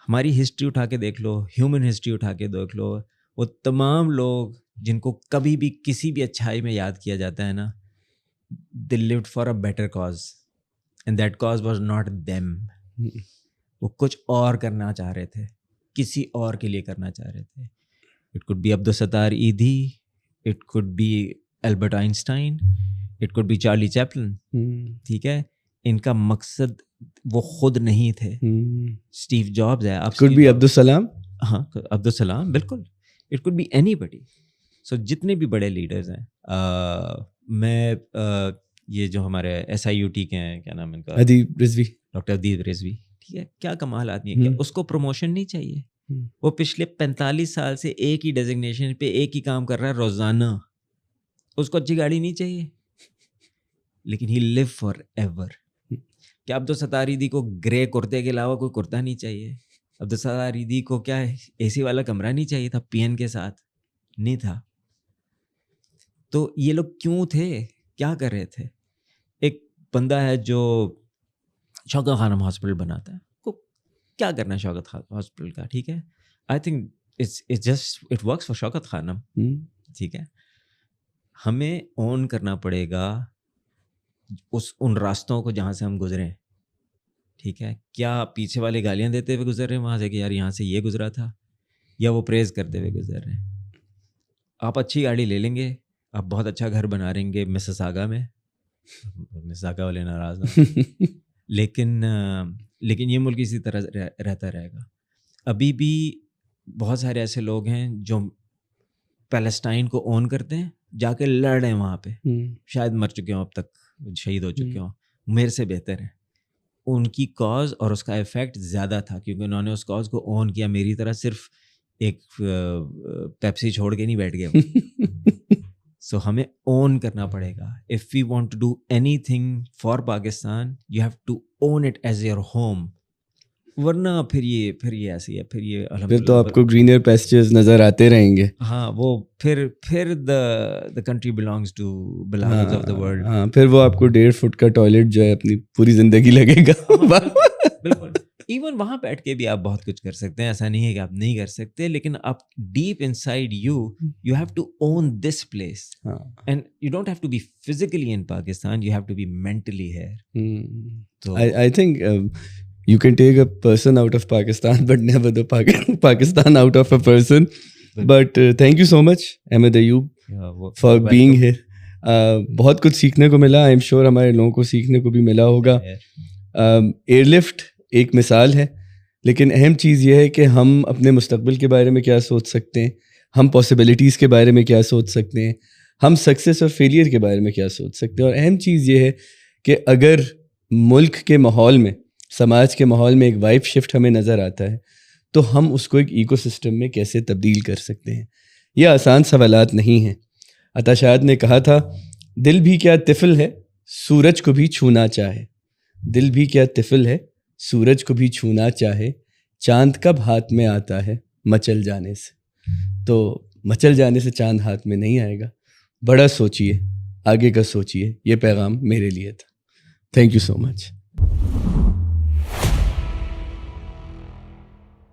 ہماری ہسٹری اٹھا کے دیکھ لو, ہیومن ہسٹری اٹھا کے دیکھ لو, وہ تمام لوگ جن کو کبھی بھی کسی بھی اچھائی میں یاد کیا جاتا ہے نا, they lived for a better cause and that cause was not them. وہ کچھ اور کرنا چاہ رہے تھے, کسی اور کے لیے کرنا چاہ رہے تھے. It could be Abdul Sattar Edhi, it could be Albert Einstein, it could be Charlie Chaplin. ٹھیک ہے, ان کا مقصد وہ خود نہیں تھے. اسٹیو جابز ہے, آپ could be عبدالسلام, ہاں عبدالسلام, بالکل. It could be anybody. سو جتنے بھی بڑے لیڈرز ہیں, میں یہ جو ہمارے SIUT کے ہیں, کیا نام ان کا, ادیب رضوی, ڈاکٹر ادیب رضوی, ٹھیک ہے, کیا کمال آدمی ہے. کیا اس کو پروموشن نہیں چاہیے؟ وہ پچھلے 45 سال سے ایک ہی ڈیزگنیشن پہ ایک ہی کام کر رہا ہے روزانہ. اس کو اچھی گاڑی نہیں چاہیے, لیکن ہی لیو فار ایور. کیا عبدالستار ایدھی کو گرے کرتے کے علاوہ کوئی کرتا نہیں چاہیے؟ عبدالستار ایدھی کو کیا AC والا کمرہ نہیں چاہیے تھا PN کے ساتھ؟ نہیں تھا. تو یہ لوگ کیوں تھے, کیا کر رہے تھے؟ ایک بندہ ہے جو شوکت خانم ہاسپٹل بناتا ہے, کو کیا کرنا ہے شوکت ہاسپٹل کا؟ ٹھیک ہے, I think it's just it works for Shaukat Khanum. ٹھیک ہے, ہمیں اون کرنا پڑے گا ان راستوں کو جہاں سے ہم گزرے. ٹھیک ہے, کیا پیچھے والے گالیاں دیتے ہوئے گزر رہے ہیں وہاں سے کہ یار یہاں سے یہ گزرا تھا, یا وہ پریز کرتے ہوئے گزر رہے ہیں. آپ اچھی گاڑی لے لیں گے, آپ بہت اچھا گھر بنا رہیں گے مسیساگا میں, مسیساگا والے ناراض نہ, لیکن یہ ملک اسی طرح رہتا رہے گا. ابھی بھی بہت سارے ایسے لوگ ہیں جو پیلسٹائن کو اون کرتے ہیں, جا کے لڑ رہے ہیں وہاں پہ, شاید مر چکے ہوں, اب تک شہید ہو چکے ہوں, میرے سے بہتر ہیں. ان کی کاز اور اس کا ایفیکٹ زیادہ تھا کیونکہ انہوں نے اس کاز کو اون کیا. میری طرح صرف ایک پیپسی چھوڑ کے نہیں بیٹھ گئے. سو ہمیں اون کرنا پڑے گا. If we want to do anything for Pakistan, you have to own it as your home. ورنہ پھر یہ ایسی ہے, پھر تو آپ کو گرینر پیسچرز نظر آتے رہیں گے. ہاں, وہ پھر the country belongs to beloveds of the world. ہاں, پھر وہ آپ کو 1.5 فٹ کا ٹوائلٹ جو ہے اپنی پوری زندگی لگے گا. بالکل. ایون وہاں بیٹھ کے بھی آپ بہت کچھ کر سکتے ہیں, ایسا نہیں ہے کہ آپ نہیں کر سکتے, لیکن آپ deep inside you have to own this place, and you don't have to be physically in Pakistan, you have to be mentally here. تو I think you can take a person out of Pakistan, but never the Pakistan out of a person. But thank you so much, Ahmed Ayub, for being here. بہت کچھ سیکھنے کو ملا. آئی am sure ہمارے لوگوں کو سیکھنے کو بھی ملا ہوگا. ایئر لفٹ ایک مثال ہے, لیکن اہم چیز یہ ہے کہ ہم اپنے مستقبل کے بارے میں کیا سوچ سکتے ہیں, ہم پاسبلٹیز کے بارے میں کیا سوچ سکتے ہیں, ہم سکسیس اور فیلئر کے بارے میں کیا سوچ سکتے ہیں. اور اہم چیز یہ ہے کہ اگر ملک کے ماحول میں, سماج کے ماحول میں ایک وائب شفٹ ہمیں نظر آتا ہے تو ہم اس کو ایک ایکو سسٹم میں کیسے تبدیل کر سکتے ہیں. یہ آسان سوالات نہیں ہیں. عطا شاد نے کہا تھا, دل بھی کیا طفل ہے سورج کو بھی چھونا چاہے, دل بھی کیا طفل ہے سورج کو بھی چھونا چاہے, چاند کب ہاتھ میں آتا ہے مچل جانے سے. تو مچل جانے سے چاند ہاتھ میں نہیں آئے گا. بڑا سوچیے, آگے کا سوچیے. یہ پیغام میرے لیے تھا. Thank you so much.